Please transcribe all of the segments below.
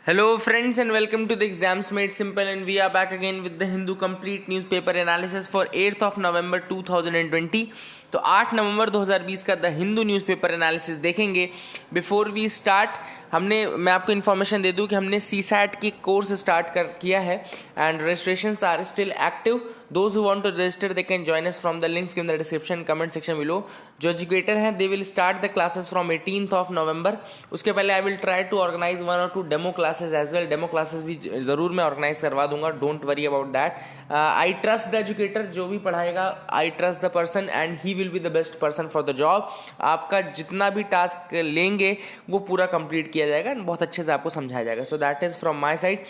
Hello friends and welcome to the Exams Made Simple, and we are back again with the Hindu complete newspaper analysis for 8th of November 2020. तो 8 नवंबर 2020 का the Hindu newspaper analysis देखेंगे. Before we start मैं आपको information दे दूं कि हमने CSAT की course start किया है and registrations are still active. Those who want to register they can join us from the links in the description comment section below. जो एजुकेटर हैं they will start the classes from 18th of November. उसके पहले I will try to organise 1 or 2 demo classes as well. Demo classes भी ज़रूर मैं organise करवा दूंगा, don't worry about that. I trust the educator जो भी पढ़ाएगा, I trust the person and he will be the best person for the job. आपका जितना भी टास्क लेंगे वो पूरा कंप्लीट किया जाएगा, बहुत अच्छे से आपको समझाया जाएगा. So that is from my side.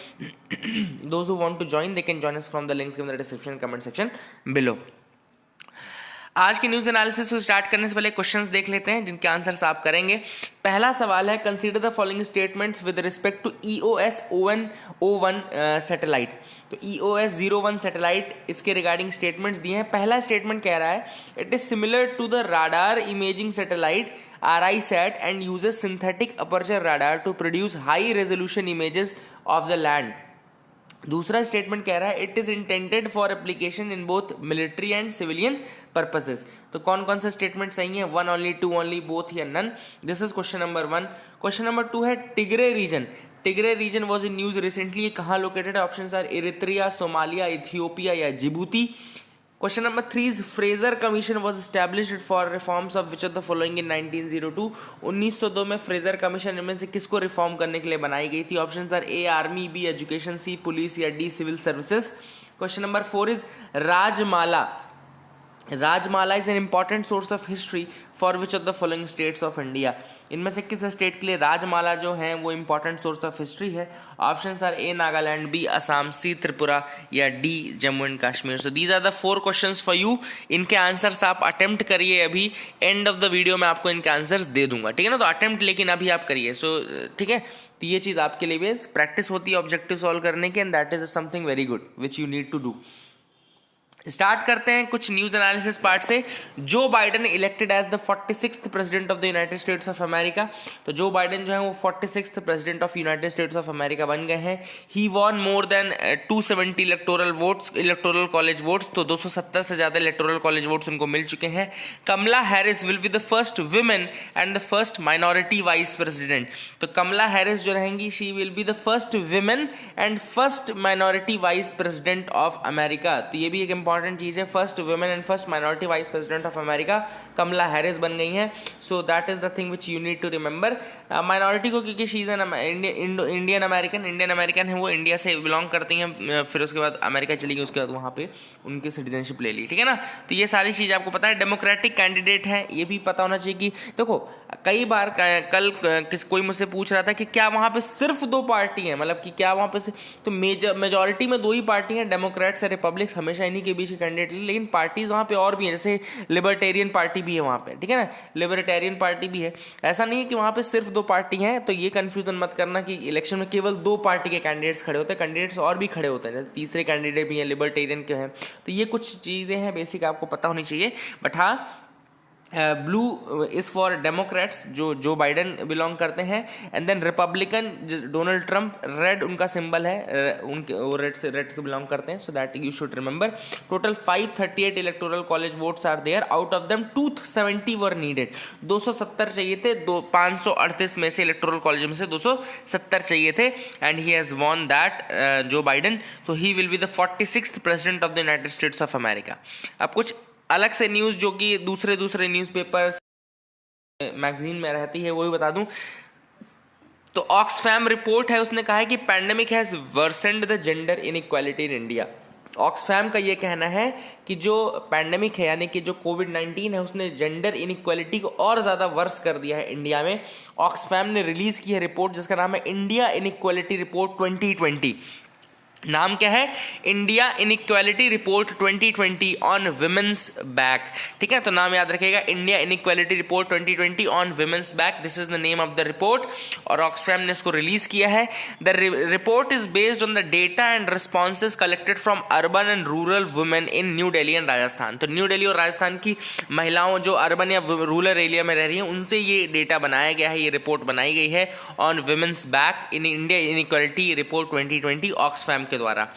Those who want to join they can join us from the links in the description comment section below. आज की न्यूज एनालिसिस को स्टार्ट करने से पहले क्वेश्चंस देख लेते हैं जिनके आंसर्स आप करेंगे. पहला सवाल है, consider the following statements with respect to EOS O1 satellite. तो EOS 01 सैटेलाइट, इसके रिगार्डिंग स्टेटमेंट्स दिए हैं. पहला स्टेटमेंट कह रहा है, it is similar to the radar imaging satellite RISAT and uses synthetic aperture radar to produce high resolution images of the land. दूसरा statement कह रहा है, it is intended for application in both military and civilian purposes. तो कौन कौन से statement सही है? 1 only, 2 only, both या none. This is question number 1. Question number 2 है, Tigray region. Tigray region was in news recently. कहाँ लोकेटेड है? Option are Eritrea, Somalia, Ethiopia या Djibouti. Question number 3 is Fraser Commission was established for reforms of which of the following in 1902. 1902 में Fraser commission इनमें से किसको reform करने के लिए बनाई गई थी? Option are A army, B education, C police या D civil services. Question number 4 is Rajmala. Rajmala is an important source of history for which of the following states of India. इनमें से किस स्टेट के लिए राजमाला जो है वो इंपॉर्टेंट सोर्स ऑफ हिस्ट्री है? Option are A Nagaland, B Assam, C Tripura या D Jammu and Kashmir. So these are the 4 questions for you. इनके आंसर्स आप अटेम्प्ट करिए. अभी एंड ऑफ द वीडियो में आपको इनके आंसर्स दे दूंगा, ठीक है ना? तो अटेम्प्ट लेकिन अभी आप करिए. सो ठीक है, तो ये चीज़ आपके लिए भी प्रैक्टिस होती है ऑब्जेक्टिव सॉल्व करने की, and that is something very good which you need to do. Start करते हैं कुछ न्यूज एनालिसिस पार्ट से. Joe Biden elected as the 46th president of the United States of America. तो Joe Biden जो है वो 46th president of United States of America बन गए हैं. He won more than 270 electoral college votes. तो 270 से ज्यादा इलेक्टोरल कॉलेज वोट्स उनको मिल चुके हैं. Kamala Harris will be the first women and the first minority vice president. तो कमला हैरिस जो रहेंगी, she will be the first women and first minority vice president of America. तो ये भी एक इंपॉर्टेंट चीज है. First women and first minority vice president of America Kamala Harris बन गई हैं. So that is the thing which you need to remember. Minority को क्योंकि she is an Indian American है, वो इंडिया से बिलोंग करती हैं, फिर उसके बाद अमेरिका चली गई, उसके बाद वहाँ पे उनकी सिटीजनशिप ले ली, ठीक है ना? तो ये सारी चीज़ आपको पता है. डेमोक्रेटिक कैंडिडेट है, ये भी पता होना चाहिए कि देखो कई बार कल कोई मुझसे पूछ रहा था कि क्या वहाँ पे सिर्फ 2 पार्टी हैं, मतलब कि क्या वहाँ पे तो मेजॉरिटी में 2 ही पार्टी हैं, डेमोक्रेट्स और रिपब्लिक्स. हमेशा इन्हीं के बीच कैंडिडेट, लेकिन पार्टीज वहाँ पे और भी हैं, जैसे लिबर्टेरियन पार्टी भी है वहाँ पे, ठीक है ना? लिबर्टेरियन पार्टी भी है. ऐसा नहीं है कि वहाँ पे सिर्फ 2 पार्टी हैं. तो ये कंफ्यूजन मत करना कि इलेक्शन में केवल 2 पार्टी के कैंडिडेट्स खड़े होते हैं. कैंडिडेट्स और भी खड़े होते हैं, तीसरे कैंडिडेट भी हैं, लिबर्टेरियन के हैं. तो ये कुछ चीज़ें हैं बेसिक, आपको पता होनी चाहिए. बट हाँ, blue is for Democrats Joe Biden belong करते हैं, and then Republican Donald Trump, red उनका सिंबल है, उनके वो रेड से बिलोंग करते हैं. So that you should remember. Total 538 electoral college votes are there. Out of them 270 were needed. 270 चाहिए थे. 538 में से इलेक्टोरल कॉलेज में से 270 चाहिए थे, and he has won that Joe Biden. So he will be the 46th president of the United States of America. अब कुछ अलग से न्यूज़ जो कि दूसरे न्यूज़पेपर्स मैगजीन में रहती है वो भी बता दूं. तो ऑक्सफैम रिपोर्ट है, उसने कहा है कि pandemic has worsened the gender inequality in India. Oxfam का ये कहना है कि जो पैंडेमिक है, यानी कि जो कोविड-19 है, उसने जेंडर इनइक्वालिटी को और ज़्यादा वर्स कर दिया है इंडिया में. ऑक्सफैम ने रिलीज़ की है रिपोर्ट जिसका नाम है इंडिया इनइक्वालिटी रिपोर्ट 2020. नाम क्या है? India inequality report 2020 on women's back. ठीक है, तो नाम याद रखिएगा, India inequality report 2020 on women's back, this is the name of the report, और ऑक्सफैम ने इसको रिलीज किया है। The report is based on the data and responses collected from urban and rural women in new Delhi and Rajasthan. तो new Delhi और राजस्थान की महिलाओं जो अर्बन या रूरल एरिया में रह रही हैं, उनसे ये डेटा बनाया गया है, ये रिपोर्ट बनाई गई है on women's back in India inequality report 2020 Oxfam के द्वारा।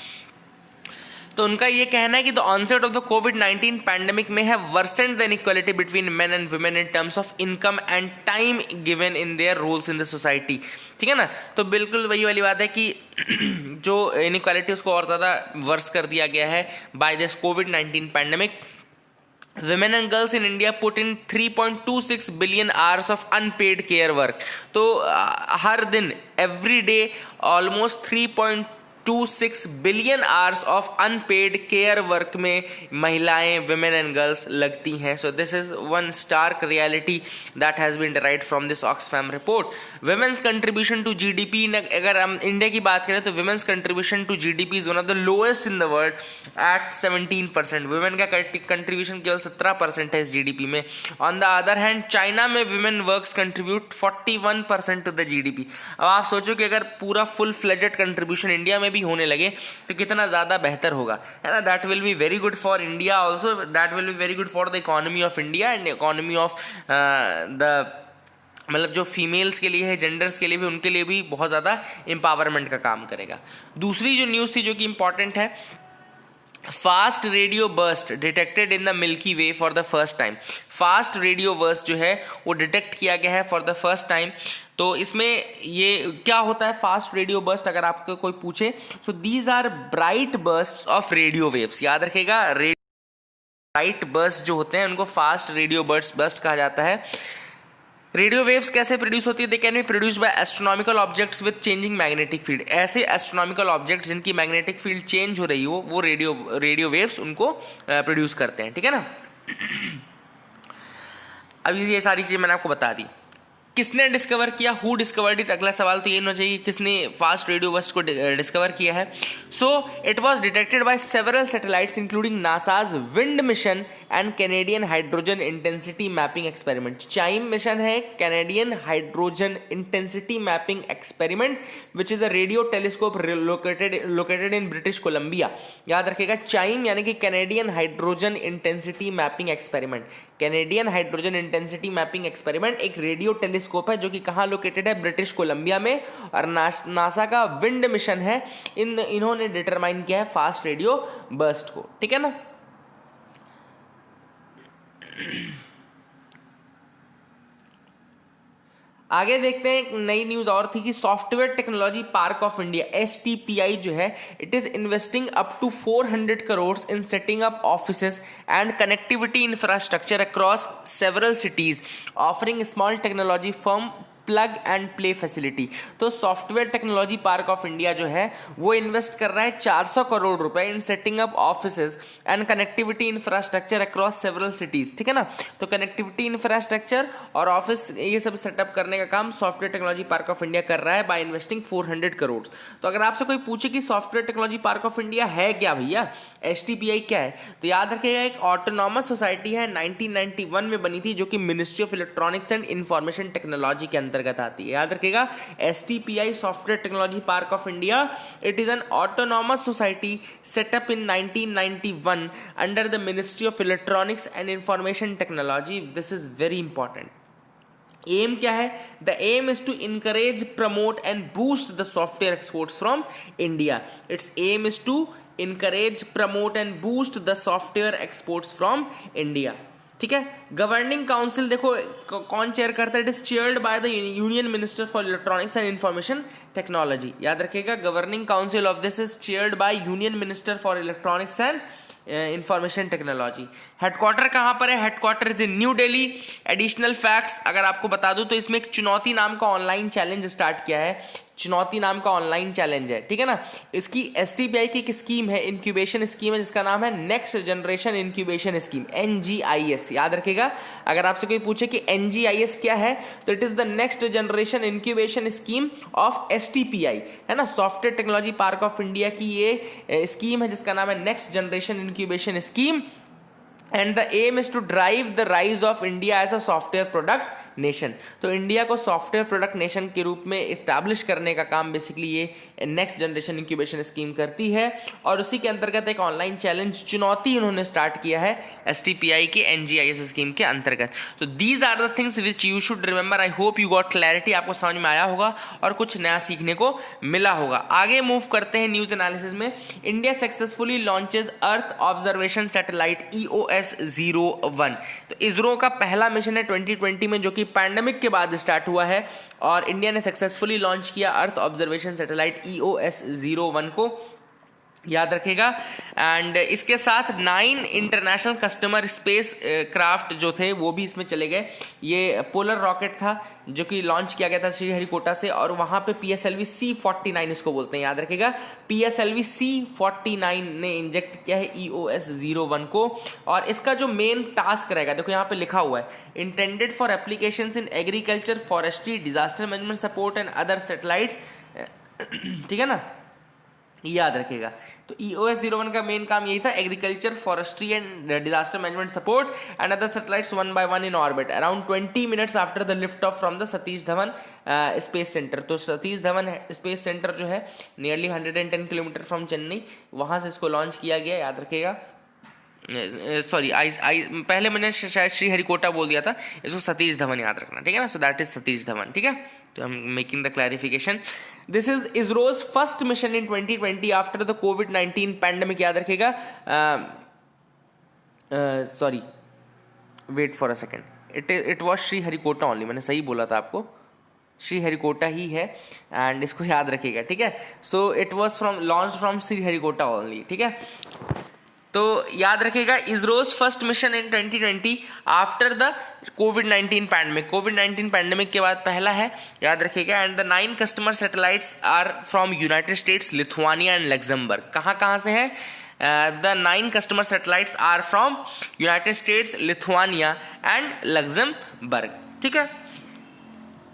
तो उनका ये कहना है कि the onset of the covid pandemic में है worsened the inequality between men and women in terms of income and time given in their roles in the society. ठीक है ना, तो बिल्कुल वही वाली बात है कि जो इनइक्वालिटी उसको और ज़्यादा वर्स कर दिया गया है by this COVID pandemic. Women and girls in India put in 3.26 billion hours of unpaid care work। तो हर दिन every day almost 3.26 billion hours of unpaid care work में महिलाएं, विमेन एंड गर्ल्स लगती हैं। So this is one stark reality that has been derived from this Oxfam report. Women's contribution to GDP, अगर हम India की बात करें तो women's contribution to GDP is one of the lowest in the world at 17%। Women का contribution केवल 17% है इस जीडीपी में। On the other hand China में women works contribute 41% to the GDP. अब आप सोचो कि अगर पूरा फुल फ्लेजेड कंट्रीब्यूशन इंडिया में भी होने लगे तो कितना ज़्यादा बेहतर होगा, है ना। That will be very good for India also, that will be very good for the economy of India and economy of the, मतलब जो फीमेल्स के लिए है, जेंडर्स के लिए भी, उनके लिए भी बहुत ज़्यादा एम्पावरमेंट का काम करेगा। दूसरी जो न्यूज़ थी जो कि इंपॉर्टेंट है, fast radio burst detected in the milky way for the first time. Fast radio burst जो है वो डिटेक्ट किया गया है फॉर द फर्स्ट टाइम। तो इसमें ये क्या होता है फास्ट रेडियो बर्स्ट, अगर आपको कोई पूछे, so these are bright burst of radio waves. याद रखेगा, ब्राइट बर्स्ट जो होते हैं उनको फास्ट रेडियो बर्स्ट कहा जाता है। रेडियो वेव्स कैसे प्रोड्यूस होती है? They can be produced by astronomical objects with changing magnetic field. ऐसे एस्ट्रोनॉमिकल ऑब्जेक्ट्स जिनकी मैग्नेटिक फील्ड चेंज हो रही हो, वो रेडियो वेव्स उनको प्रोड्यूस करते हैं। ठीक है ना। अब ये सारी चीजें मैंने आपको बता दी। किसने डिस्कवर किया? Who discovered it? अगला सवाल तो ये होना चाहिए, किसने फास्ट रेडियो बर्स्ट को डिस्कवर किया है? So it was detected by several satellites including NASA's wind mission and Canadian hydrogen intensity mapping experiment. CHIME mission है Canadian hydrogen intensity mapping experiment which is a radio telescope located in British Columbia. याद रखिएगा, CHIME यानी कि Canadian hydrogen intensity mapping experiment. Canadian hydrogen intensity mapping experiment एक radio telescope है जो कि कहाँ लोकेटेड है? ब्रिटिश कोलंबिया में। और नासा का विंड मिशन है, इन्होंने डिटरमाइन किया है फास्ट रेडियो बर्स्ट को। ठीक है ना। आगे देखते हैं, एक नई न्यूज और थी कि software technology park of India STPI जो है, it is investing up to 400 crore in setting up offices and connectivity infrastructure across several cities, offering small technology firm plug and play facility. तो software technology park of India जो है वो invest कर रहा है 400 करोड़ रुपए इन setting up offices and connectivity infrastructure across several cities. ठीक है ना। तो कनेक्टिविटी इंफ्रास्ट्रक्चर और ऑफिस ये सब सेटअप करने का काम software technology park of India कर रहा है बाय इन्वेस्टिंग 400 करोड़। तो अगर आपसे कोई पूछे कि software technology park of India है क्या भैया, STPI क्या है, तो याद रखिएगा एक ऑटोनॉमस सोसाइटी है, 1991 में बनी थी, जो कि ministry of electronics and information technology के अंतर्गत आती है। याद रखिएगा, STPI software technology park of India, it is an autonomous society set up in 1991 under the ministry of electronics and information technology. This is very important. Aim क्या है? The aim is to encourage, promote and boost the software exports from India. It's aim is to encourage, promote and boost the software exports from India। ठीक है। Governing council देखो कौन chair करता है? It is chaired by the union minister for electronics and information technology. याद रखिएगा, governing council of this is chaired by union minister for electronics and information technology. Headquarter कहाँ पर है? Headquarter is in new Delhi. Additional facts अगर आपको बता दूं तो इसमें एक चुनौती नाम का ऑनलाइन चैलेंज स्टार्ट किया है। चुनौती नाम का ऑनलाइन चैलेंज है, ठीक है ना। इसकी STPI की एक स्कीम है, इंक्यूबेशन स्कीम है, जिसका नाम है next generation incubation scheme, NGIS। याद रखिएगा, अगर आपसे कोई पूछे कि NGIS क्या है, तो it is the next generation incubation scheme of STPI, है ना, software technology park of India की ये स्कीम है, जिसका नाम है next generation incubation scheme. And the aim is to drive the rise of India as a software product nation. तो India को सॉफ्टवेयर प्रोडक्ट नेशन के रूप में इस्टेब्लिश करने का काम बेसिकली ये नेक्स्ट जनरेशन इंक्यूबेशन स्कीम करती है। और उसी के अंतर्गत एक ऑनलाइन चैलेंज चुनौती उन्होंने स्टार्ट किया है STPI के NGIS स्कीम के अंतर्गत। तो these are the things which you should remember. I hope you got clarity, आपको समझ में आया होगा और कुछ नया सीखने को मिला होगा। आगे मूव करते हैं न्यूज एनालिसिस में। India successfully launches earth observation satellite EOS-01। तो इसरो का पहला मिशन है 2020 में, जो कि पैंडेमिक के बाद स्टार्ट हुआ है, और इंडिया ने सक्सेसफुली लॉन्च किया अर्थ ऑब्जर्वेशन सैटेलाइट EOS-01 को, याद रखेगा। एंड इसके साथ 9 इंटरनेशनल कस्टमर स्पेस क्राफ्ट जो थे वो भी इसमें चले गए। ये पोलर रॉकेट था जो कि लॉन्च किया गया था श्रीहरिकोटा से, और वहाँ पे PSLV C-49 इसको बोलते हैं, याद रखेगा। PSLV C-49 ने इंजेक्ट किया है EOS-01 को, और इसका जो मेन टास्क रहेगा, देखो यहाँ पे लिखा हुआ है, intended for applications in agriculture, forestry, disaster management support and other satellites, ठीक है ना, याद रखेगा। तो EOS-01 का मेन काम यही था, agriculture, forestry and disaster management support and other satellites one by one in orbit around 20 minutes after the lift off from the Satish Dhawan space centre. तो सतीश धवन स्पेस सेंटर जो है नियरली 110 किलोमीटर फ्रॉम चेन्नई, वहां से इसको लॉन्च किया गया, याद रखेगा। सॉरी, पहले मैंने शायद श्रीहरिकोटा बोल दिया था, इसको सतीश धवन याद रखना, ठीक है ना। So that is Satish Dhawan, ठीक है। तो I am making the clarification. This is ISRO's first mission in 2020 after the covid pandemic, याद रखेगा। Sorry, wait for a second, it was Sriharikota only, मैंने सही बोला था आपको, श्रीहरिकोटा ही है, एंड इसको याद रखिएगा, ठीक है। So it was launched from Sriharikota only, ठीक है। तो याद रखिएगा, ISRO's first mission in 2020 after the covid pandemic, COVID pandemic के बाद पहला है, याद रखिएगा। And the 9 customer satellites are from United States, Lithuania and Luxembourg. कहाँ से है? The 9 customer satellites are from United States, Lithuania and Luxembourg, ठीक है।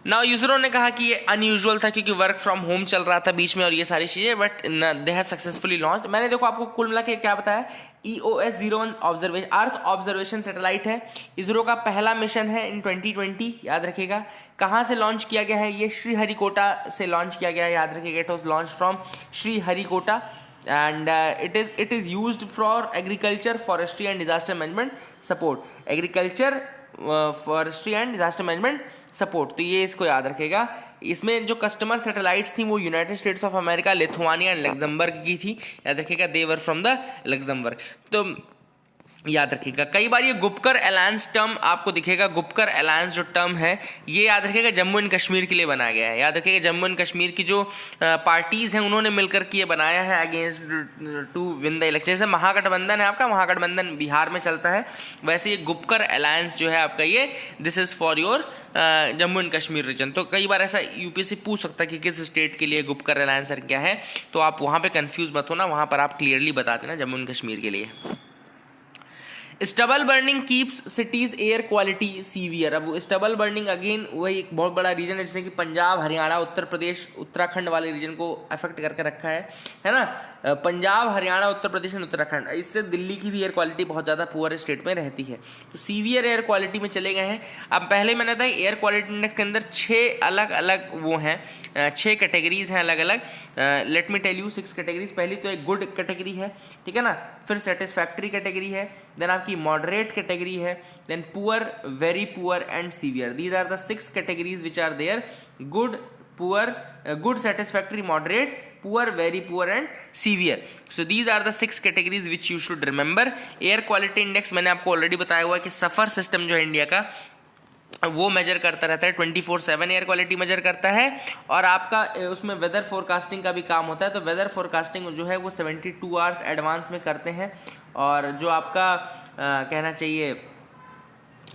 नाउ इसरो ने कहा कि ये अनयूजुअल था क्योंकि वर्क फ्रॉम होम चल रहा था बीच में और ये सारी चीज़ें, but they have successfully launch. मैंने देखो आपको कुल मिला के क्या बताया, EOS-01 observation earth observation satellite है, इसरो का पहला मिशन है इन 2020, याद रखिएगा। कहाँ से लॉन्च किया गया है? ये श्रीहरिकोटा से लॉन्च किया गया है, याद रखिएगा। It was launch from Sriharikota and it is used for agriculture, forestry and disaster management support, agriculture, forestry and disaster management support। तो ये इसको याद रखेगा। इसमें जो कस्टमर सैटेलाइट्स थी वो United States of America, Lithuania and Luxembourg की थी, याद रखेगा। दे वर फ्रॉम द लग्जमबर्ग। तो याद रखिएगा, कई बार ये गुपकर अलायंस टर्म आपको दिखेगा। गुपकर अलायंस जो टर्म है ये याद रखिएगा जम्मू एंड कश्मीर के लिए बनाया गया है, याद रखिएगा। जम्मू एंड कश्मीर की जो पार्टीज हैं उन्होंने मिलकर के ये बनाया है against to win the election. जैसे महागठबंधन है आपका, महागठबंधन बिहार में चलता है, वैसे ये गुपकर अलायंस जो है आपका, ये this is for your Jammu and Kashmir region. तो कई बार ऐसा यूपीएससी पूछ सकता है कि किस स्टेट के लिए गुपकर अलायंस क्या है, तो आप वहाँ पे कंफ्यूज मत होना, वहाँ पर आप क्लियरली बता देना जम्मू एंड कश्मीर के लिए। Stubble burning keeps cities air quality severe. अब वो स्टबल बर्निंग अगेन वही एक बहुत बड़ा रीजन है जिसने कि पंजाब, हरियाणा, उत्तर प्रदेश, उत्तराखंड वाले रीजन को अफेक्ट करके रखा है ना। पंजाब, हरियाणा, उत्तर प्रदेश एंड उत्तराखंड, इससे दिल्ली की भी एयर क्वालिटी बहुत ज़्यादा पुअर स्टेट में रहती है, तो सीवियर एयर क्वालिटी में चले गए हैं। अब पहले मैंने बताया एयर क्वालिटी इंडेक्स के अंदर 6 अलग अलग वो हैं, 6 कैटेगरीज हैं अलग अलग। Let me tell you 6 categories. पहली तो एक गुड कैटेगरी है, ठीक है ना, फिर सेटिस्फैक्ट्री कैटेगरी है, देन आपकी मॉडरेट कैटेगरी है, then poor, very poor and severe. These are the 6 categories which are there, good, poor, good, satisfactory, moderate, poor, very poor and severe. So these are the 6 categories which you should remember. Air quality index मैंने आपको already बताया हुआ है कि सफर system जो है India का वो मेजर करता रहता है, 24/7 एयर क्वालिटी मेजर करता है, और आपका उसमें वेदर फोरकास्टिंग का भी काम होता है। तो वेदर फोरकास्टिंग जो है वो 72 आवर्स एडवांस में करते हैं, और जो आपका कहना चाहिए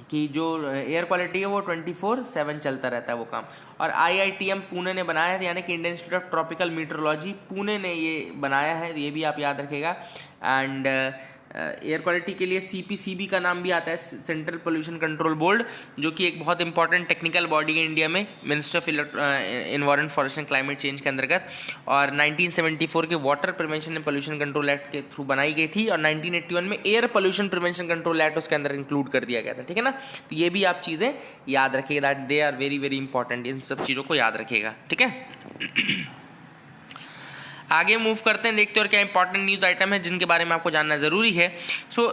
कि जो एयर क्वालिटी है वो 24/7 चलता रहता है वो काम। और IITM पुणे ने बनाया है, यानी कि Indian Institute of Tropical Meteorology Pune ने ये बनाया है, ये भी आप याद रखेगा। एंड एयर क्वालिटी के लिए CPCB का नाम भी आता है, सेंट्रल पोल्यूशन कंट्रोल बोर्ड, जो कि एक बहुत इंपॉर्टेंट टेक्निकल बॉडी है इंडिया में, ministry of environment forest and climate change के अंतर्गत। और 1974 के water prevention and pollution control act के थ्रू बनाई गई थी, और 1981 में air pollution prevention control act उसके अंदर इंक्लूड कर दिया गया था, ठीक है ना। तो ये भी आप चीज़ें याद रखिएगा, that they are very very important, इन सब चीज़ों को याद रखिएगा, ठीक है। आगे मूव करते हैं, देखते हैं और क्या इंपॉर्टेंट न्यूज़ आइटम है जिनके बारे में आपको जानना ज़रूरी है।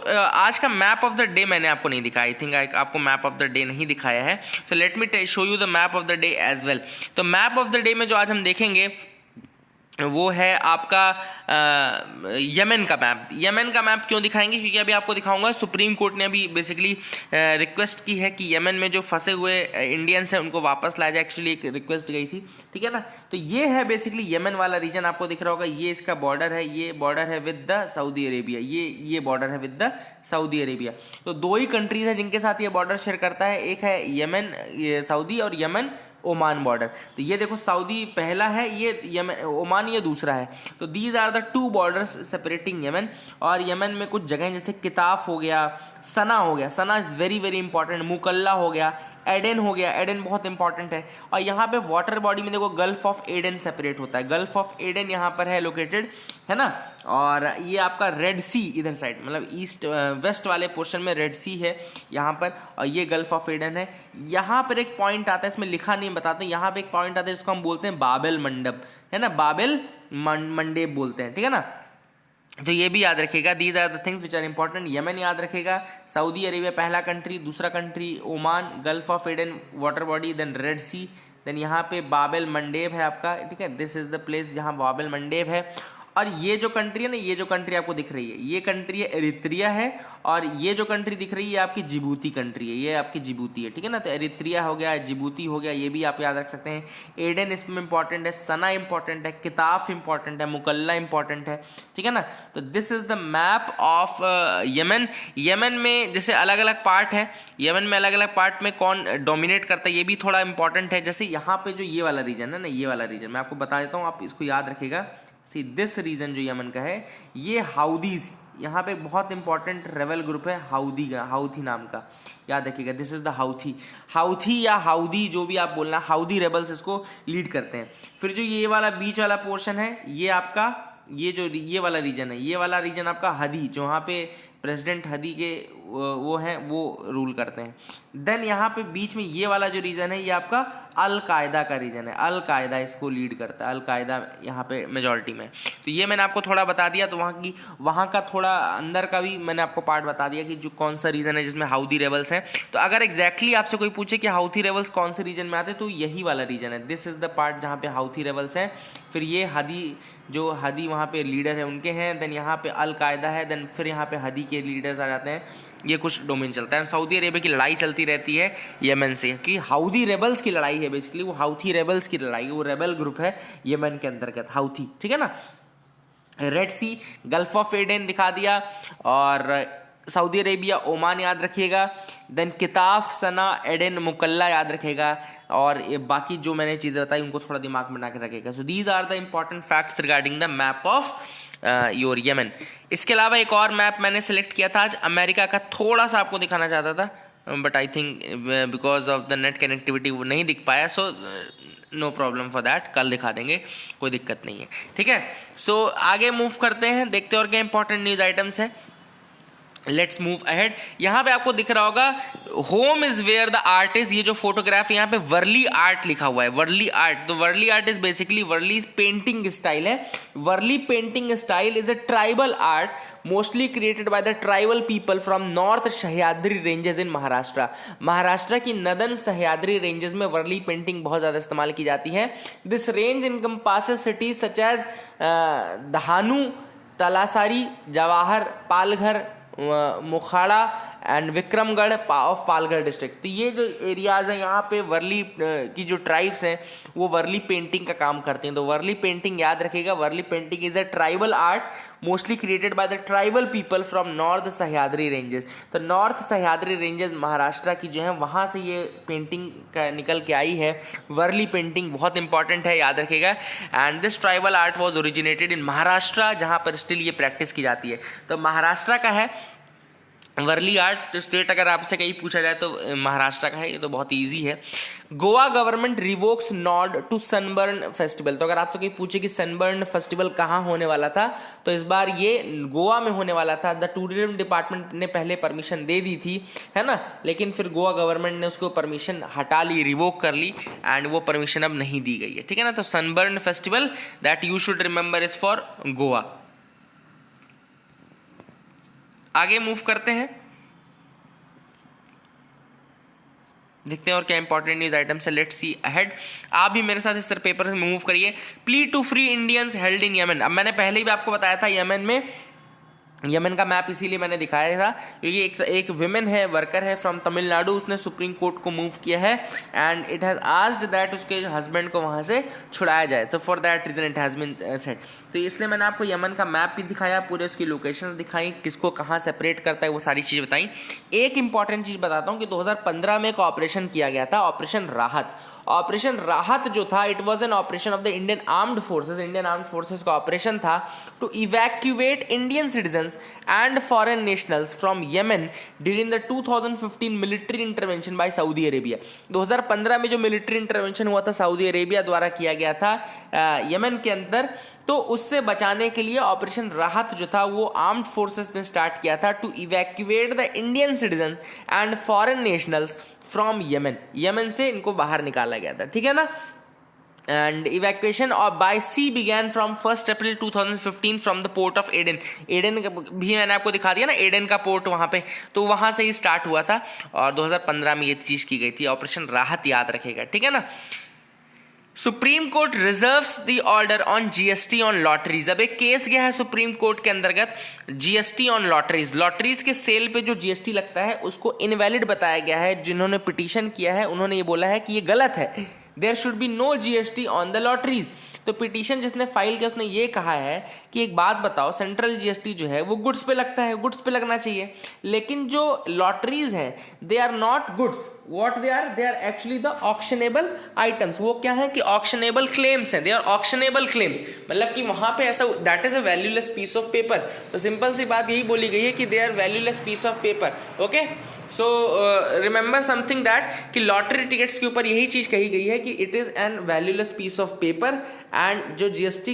आज का मैप ऑफ द डे मैंने आपको नहीं दिखाया, आई थिंक आपको मैप ऑफ द डे नहीं दिखाया है। तो let me show you the map of the day as well. तो मैप ऑफ द डे में जो आज हम देखेंगे वो है आपका यमन का मैप। यमन का मैप क्यों दिखाएंगे, क्योंकि अभी आपको दिखाऊंगा सुप्रीम कोर्ट ने अभी बेसिकली रिक्वेस्ट की है कि यमन में जो फंसे हुए इंडियंस हैं उनको वापस लाया जाए, एक्चुअली एक रिक्वेस्ट गई थी, ठीक है ना। तो ये है बेसिकली यमन वाला रीजन, आपको दिख रहा होगा, ये इसका बॉर्डर है, ये बॉर्डर है विद द सऊदी अरेबिया, ये बॉर्डर है विद द सऊदी अरेबिया। तो दो ही कंट्रीज है जिनके साथ ये बॉर्डर शेयर करता है, एक है यमन सऊदी और यमन ओमान बॉर्डर। तो ये देखो सऊदी पहला है, ये यमन ओमान ये दूसरा है। तो these are the two borders separating Yemen. और यमन में कुछ जगह जैसे किताफ हो गया, सना हो गया, सना इज़ वेरी वेरी इंपॉर्टेंट, मुकल्ला हो गया, एडन हो गया, एडन बहुत इंपॉर्टेंट है। और यहाँ पे वाटर बॉडी में देखो गल्फ ऑफ एडन सेपरेट होता है, गल्फ ऑफ एडन यहाँ पर है लोकेटेड, है ना। और ये आपका रेड सी इधर साइड, मतलब ईस्ट वेस्ट वाले पोर्शन में रेड सी है यहाँ पर, और ये गल्फ ऑफ एडन है। यहाँ पर एक पॉइंट आता है, इसमें लिखा नहीं बताते, यहाँ पे एक पॉइंट आता है जिसको हम बोलते हैं बाबेल मंडप, है ना, बाबेल मंडेब बोलते हैं, ठीक है ना। तो ये भी याद रखेगा, these are the things which are important. Yemen याद रखेगा, सऊदी अरेबिया पहला कंट्री, दूसरा country Oman, Gulf of Aden water body, then Red Sea, then यहाँ पे बाबेल मंडेब है आपका, ठीक है, दिस इज द प्लेस जहाँ बाबेल मंडेब है। और ये जो कंट्री है ना, ये जो कंट्री आपको दिख रही है, ये कंट्री है एरित्रिया है, और ये जो कंट्री दिख रही है आपकी जिबूती कंट्री है, ये आपकी जिबूती है, ठीक है ना। तो एरित्रिया हो गया, जिबूती हो गया, ये भी आप याद रख सकते हैं। एडन इसमें इंपॉर्टेंट है, सना इंपॉर्टेंट है, किताफ इंपॉर्टेंट है, मुकल्ला इंपॉर्टेंट है, ठीक है ना। तो this is the map of Yemen. Yemen में जैसे अलग अलग पार्ट है, यमन में अलग अलग पार्ट में कौन डोमिनेट करता है ये भी थोड़ा इंपॉर्टेंट है। जैसे यहाँ पे जो ये वाला रीजन है ना, ये वाला रीजन मैं आपको बता देता हूँ, आप इसको याद रखिएगा। सी दिस रीजन जो यमन का है, ये हाउदीज, यहाँ पे बहुत इंपॉर्टेंट रेबल ग्रुप है हाउदी का, हाउथी नाम का, याद रखिएगा। This is the Houthi, Houthi या हाउदी जो भी आप बोलना, हाउदी रेबल्स इसको लीड करते हैं। फिर जो ये वाला बीच वाला पोर्शन है, ये आपका ये वाला रीजन है, ये वाला रीजन आपका हदी, जो वहाँ पे प्रेसिडेंट हदी के वो हैं, वो रूल करते हैं। देन यहाँ पे बीच में ये वाला जो रीजन है, ये आपका अल कायदा का रीजन है, अल कायदा इसको लीड करता है, अल कायदा यहाँ पे मेजॉरिटी में। तो ये मैंने आपको थोड़ा बता दिया। तो वहाँ का थोड़ा अंदर का भी मैंने आपको पार्ट बता दिया कि जो कौन सा रीजन है जिसमें हाउदी रेबल्स हैं। तो अगर एग्जैक्टली आपसे कोई पूछे कि हाउथी रेबल्स कौन से रीजन में आते हैं, तो यही वाला रीजन है, दिस इज द पार्ट जहाँ पे हाउथी रेबल्स हैं। फिर ये जो हदी वहाँ पे लीडर है उनके हैं, देन यहाँ पे अल कायदा है, देन फिर यहाँ पे हदी के लीडर्स आ जाते हैं। ये कुछ डोमेन चलता है। सऊदी अरेबिया की लड़ाई चलती रहती है यमन से, कि हाउदी रेबल्स की लड़ाई है बेसिकली, वो हाउथी रेबल्स की लड़ाई, वो रेबल ग्रुप है यमन के अंतर्गत हाउथी, ठीक है ना। Red Sea, Gulf of Aden दिखा दिया, और सऊदी अरेबिया, ओमान याद रखिएगा, देन किताफ, सना, एडन, मुकल्ला याद रखेगा, और ये बाकी जो मैंने चीज़ें बताई उनको थोड़ा दिमाग में बना के रखेगा। So these are the important facts regarding the map of your Yemen. इसके अलावा एक और मैप मैंने सेलेक्ट किया था आज, अमेरिका का, थोड़ा सा आपको दिखाना चाहता था, but I think because of the net connectivity वो नहीं दिख पाया। So no problem for that, कल दिखा देंगे, कोई दिक्कत नहीं है, ठीक है। सो आगे मूव करते हैं, देखते हैं और क्या इंपॉर्टेंट न्यूज़ आइटम्स हैं। Let's move ahead. यहाँ पे आपको दिख रहा होगा home is where the art is, ये जो फोटोग्राफ यहाँ पे वर्ली आर्ट लिखा हुआ है, वर्ली आर्ट। तो Warli art is basically Warli painting style है। Warli painting style is a tribal art mostly created by the tribal people from north Sahyadri ranges in Maharashtra. Maharashtra की नदन सह्याद्री रेंजेस में वर्ली पेंटिंग बहुत ज्यादा इस्तेमाल की जाती है। This range encompasses cities such as Dahanu, Talasari, Jawhar, Palghar, Mokhada and Vikramgad of Palghar district. तो ये जो एरियाज हैं यहाँ पे वर्ली की जो ट्राइब्स हैं वो वर्ली पेंटिंग का काम करते हैं। तो वर्ली पेंटिंग याद रखिएगा, Warli painting is a tribal art mostly created by the tribal people from north Sahyadri ranges. तो नॉर्थ सह्याद्री रेंजेस महाराष्ट्र की जो है वहाँ से ये पेंटिंग निकल के आई है। वर्ली पेंटिंग बहुत इंपॉर्टेंट है, याद रखिएगा। And this tribal art was originated in Maharashtra, जहाँ पर स्टिल ये प्रैक्टिस की जाती है। तो महाराष्ट्र का है वर्ली आर्ट। स्टेट अगर आपसे कहीं पूछा जाए तो महाराष्ट्र का है, ये तो बहुत इजी है। Goa government revokes nod to Sunburn festival. तो अगर आपसे कहीं पूछे कि सनबर्न फेस्टिवल कहाँ होने वाला था, तो इस बार ये गोवा में होने वाला था। द टूरिज्म डिपार्टमेंट ने पहले परमिशन दे दी थी, है ना, लेकिन फिर गोवा गवर्नमेंट ने उसको परमिशन हटा ली, रिवोक कर ली, एंड वो परमिशन अब नहीं दी गई है, ठीक है ना। तो sunburn festival that you should remember is for Goa. आगे मूव करते हैं, देखते हैं और क्या इंपॉर्टेंट न्यूज आइटम है। Let's see ahead. आप भी मेरे साथ इस तरह पेपर से मूव करिए। Plea to free Indians held in Yemen. अब मैंने पहले भी आपको बताया था यमन का मैप इसीलिए मैंने दिखाया था क्योंकि एक विमेन है, वर्कर है फ्रॉम तमिलनाडु, उसने सुप्रीम कोर्ट को मूव किया है and it has asked that उसके हस्बैंड को वहां से छुड़ाया जाए। तो for that reason it has been set. तो इसलिए मैंने आपको यमन का मैप भी दिखाया, पूरे उसकी लोकेशंस दिखाई, किसको कहाँ सेपरेट करता है, वो सारी चीज़ बताई। एक इंपॉर्टेंट चीज़ बताता हूँ कि 2015 में एक ऑपरेशन किया गया था, ऑपरेशन राहत। ऑपरेशन राहत जो था, it was an operation of the Indian armed forces. Indian armed forces का ऑपरेशन था to evacuate Indian citizens and foreign nationals from Yemen during the 2015 military intervention by Saudi Arabia. 2015 में जो military intervention हुआ था Saudi Arabia द्वारा किया गया था येमेन के अंदर, तो उससे बचाने के लिए ऑपरेशन राहत जो था वो आर्म्ड फोर्सेस ने स्टार्ट किया था to evacuate the Indian citizens and foreign nationals from Yemen से इनको बाहर निकाला गया था, ठीक है ना। एंड इवैक्यूएशन और by sea began from 1 April 2015 from the port of Aden. Aden भी मैंने आपको दिखा दिया ना, एडन का पोर्ट वहां पे, तो वहां से ही स्टार्ट हुआ था और 2015 में ये चीज की गई थी, ऑपरेशन राहत, याद रखेगा, ठीक है ना। Supreme court reserves the order on GST on lotteries. अब एक केस गया है सुप्रीम कोर्ट के अंतर्गत जीएसटी ऑन लॉटरीज। लॉटरीज के सेल पे जो जीएसटी लगता है उसको इनवैलिड बताया गया है। जिन्होंने पिटीशन किया है उन्होंने ये बोला है कि ये गलत है, there should be no GST on the lotteries. तो पिटीशन जिसने फाइल किया उसने ये कहा है कि एक बात बताओ, सेंट्रल जीएसटी जो है वो गुड्स पे लगता है, गुड्स पे लगना चाहिए, लेकिन जो लॉटरीज है they are not goods, what they are actually the auctionable items. वो क्या है कि ऑक्शनेबल क्लेम्स हैं, दे आर ऑक्शनेबल क्लेम्स, मतलब कि वहां पे ऐसा, that is a valueless piece of paper. तो सिंपल सी बात यही बोली गई है कि they are valueless piece of paper. Okay, so remember something that कि लॉटरी टिकट्स के ऊपर यही चीज कही गई है कि it is an valueless piece of paper and जो जीएसटी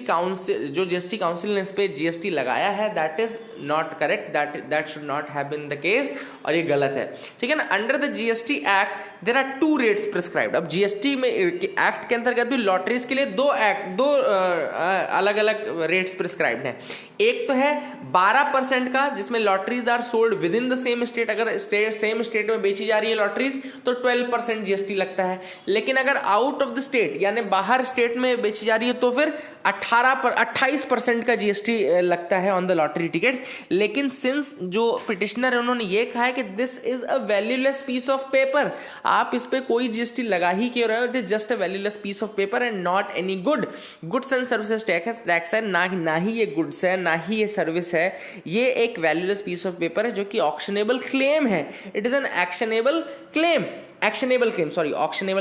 काउंसिल ने इस पे जीएसटी लगाया है that is not correct, that should not have been the case, और ये गलत है, ठीक है ना। Under the GST act there are 2 rates prescribed. अब जीएसटी में एक्ट के अंतर्गत भी लॉटरीज के लिए दो अलग अलग रेट्स प्रिस्क्राइब्ड हैं। एक तो है 12% का, जिसमें lotteries are sold within the same state. अगर सेम स्टेट में बेची जा रही है लॉटरीज तो 12% जीएसटी लगता है, लेकिन अगर आउट ऑफ द स्टेट यानी बाहर स्टेट में बेची जा रही है तो फिर 28% का जीएसटी लगता है ऑन द लॉटरी टिकट्स। लेकिन सिंस जो पिटिशनर है उन्होंने ये कहा है कि this is a valueless piece of paper, आप इस पे कोई जीएसटी लगा ही क्यों रहे हो, it is just a valueless piece of paper and not any goods and services tax है, ना ही ये गुड्स है ना ही ये सर्विस है, ये एक वैल्यूलेस पीस ऑफ पेपर है जो कि ऑक्शनेबल क्लेम है। It is an actionable claim, auctionable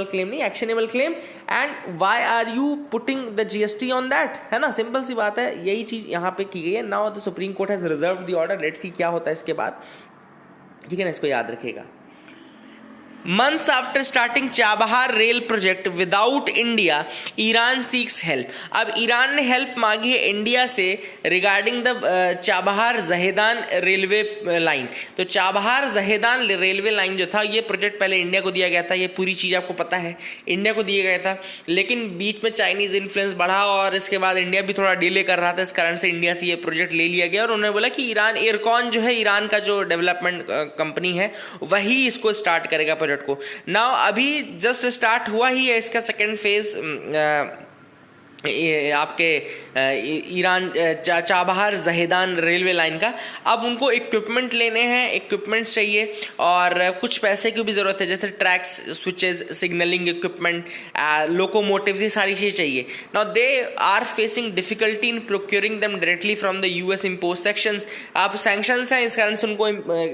claim नहीं, actionable claim. And why are you putting the GST on that, है ना, सिंपल सी बात है, यही चीज यहां पे की गई है। Now the supreme court has reserved the order, let's see क्या होता है इसके बाद, ठीक है ना, इसको याद रखिएगा। Months after starting Chabahar rail project without India, Iran seeks help. अब ईरान ने हेल्प मांगी है इंडिया से regarding the Chabahar Zahedan railway line. तो चाबहार जहेदान रेलवे लाइन जो था ये प्रोजेक्ट पहले इंडिया को दिया गया था, ये पूरी चीज़ आपको पता है, इंडिया को दिया गया था, लेकिन बीच में चाइनीज इन्फ्लुएंस बढ़ा और इसके बाद इंडिया भी थोड़ा डिले कर रहा था, इस कारण से इंडिया से ये प्रोजेक्ट ले लिया गया और उन्होंने बोला कि ईरान एयरकॉन जो है, ईरान का जो डेवलपमेंट कंपनी है वही इसको स्टार्ट करेगा प्रोजेक्ट को। नाउ अभी जस्ट स्टार्ट हुआ ही है इसका सेकेंड फेज आपके Iran Chabahar Zahedan railway line का। अब उनको इक्विपमेंट लेने हैं, इक्विपमेंट चाहिए और कुछ पैसे की भी ज़रूरत है, जैसे tracks, switches, signalling equipment, locomotives, ये सारी चीज़ें चाहिए। Now they are facing difficulty in procuring them directly from the US impose sections. आप सैंक्शंस हैं, इस कारण से उनको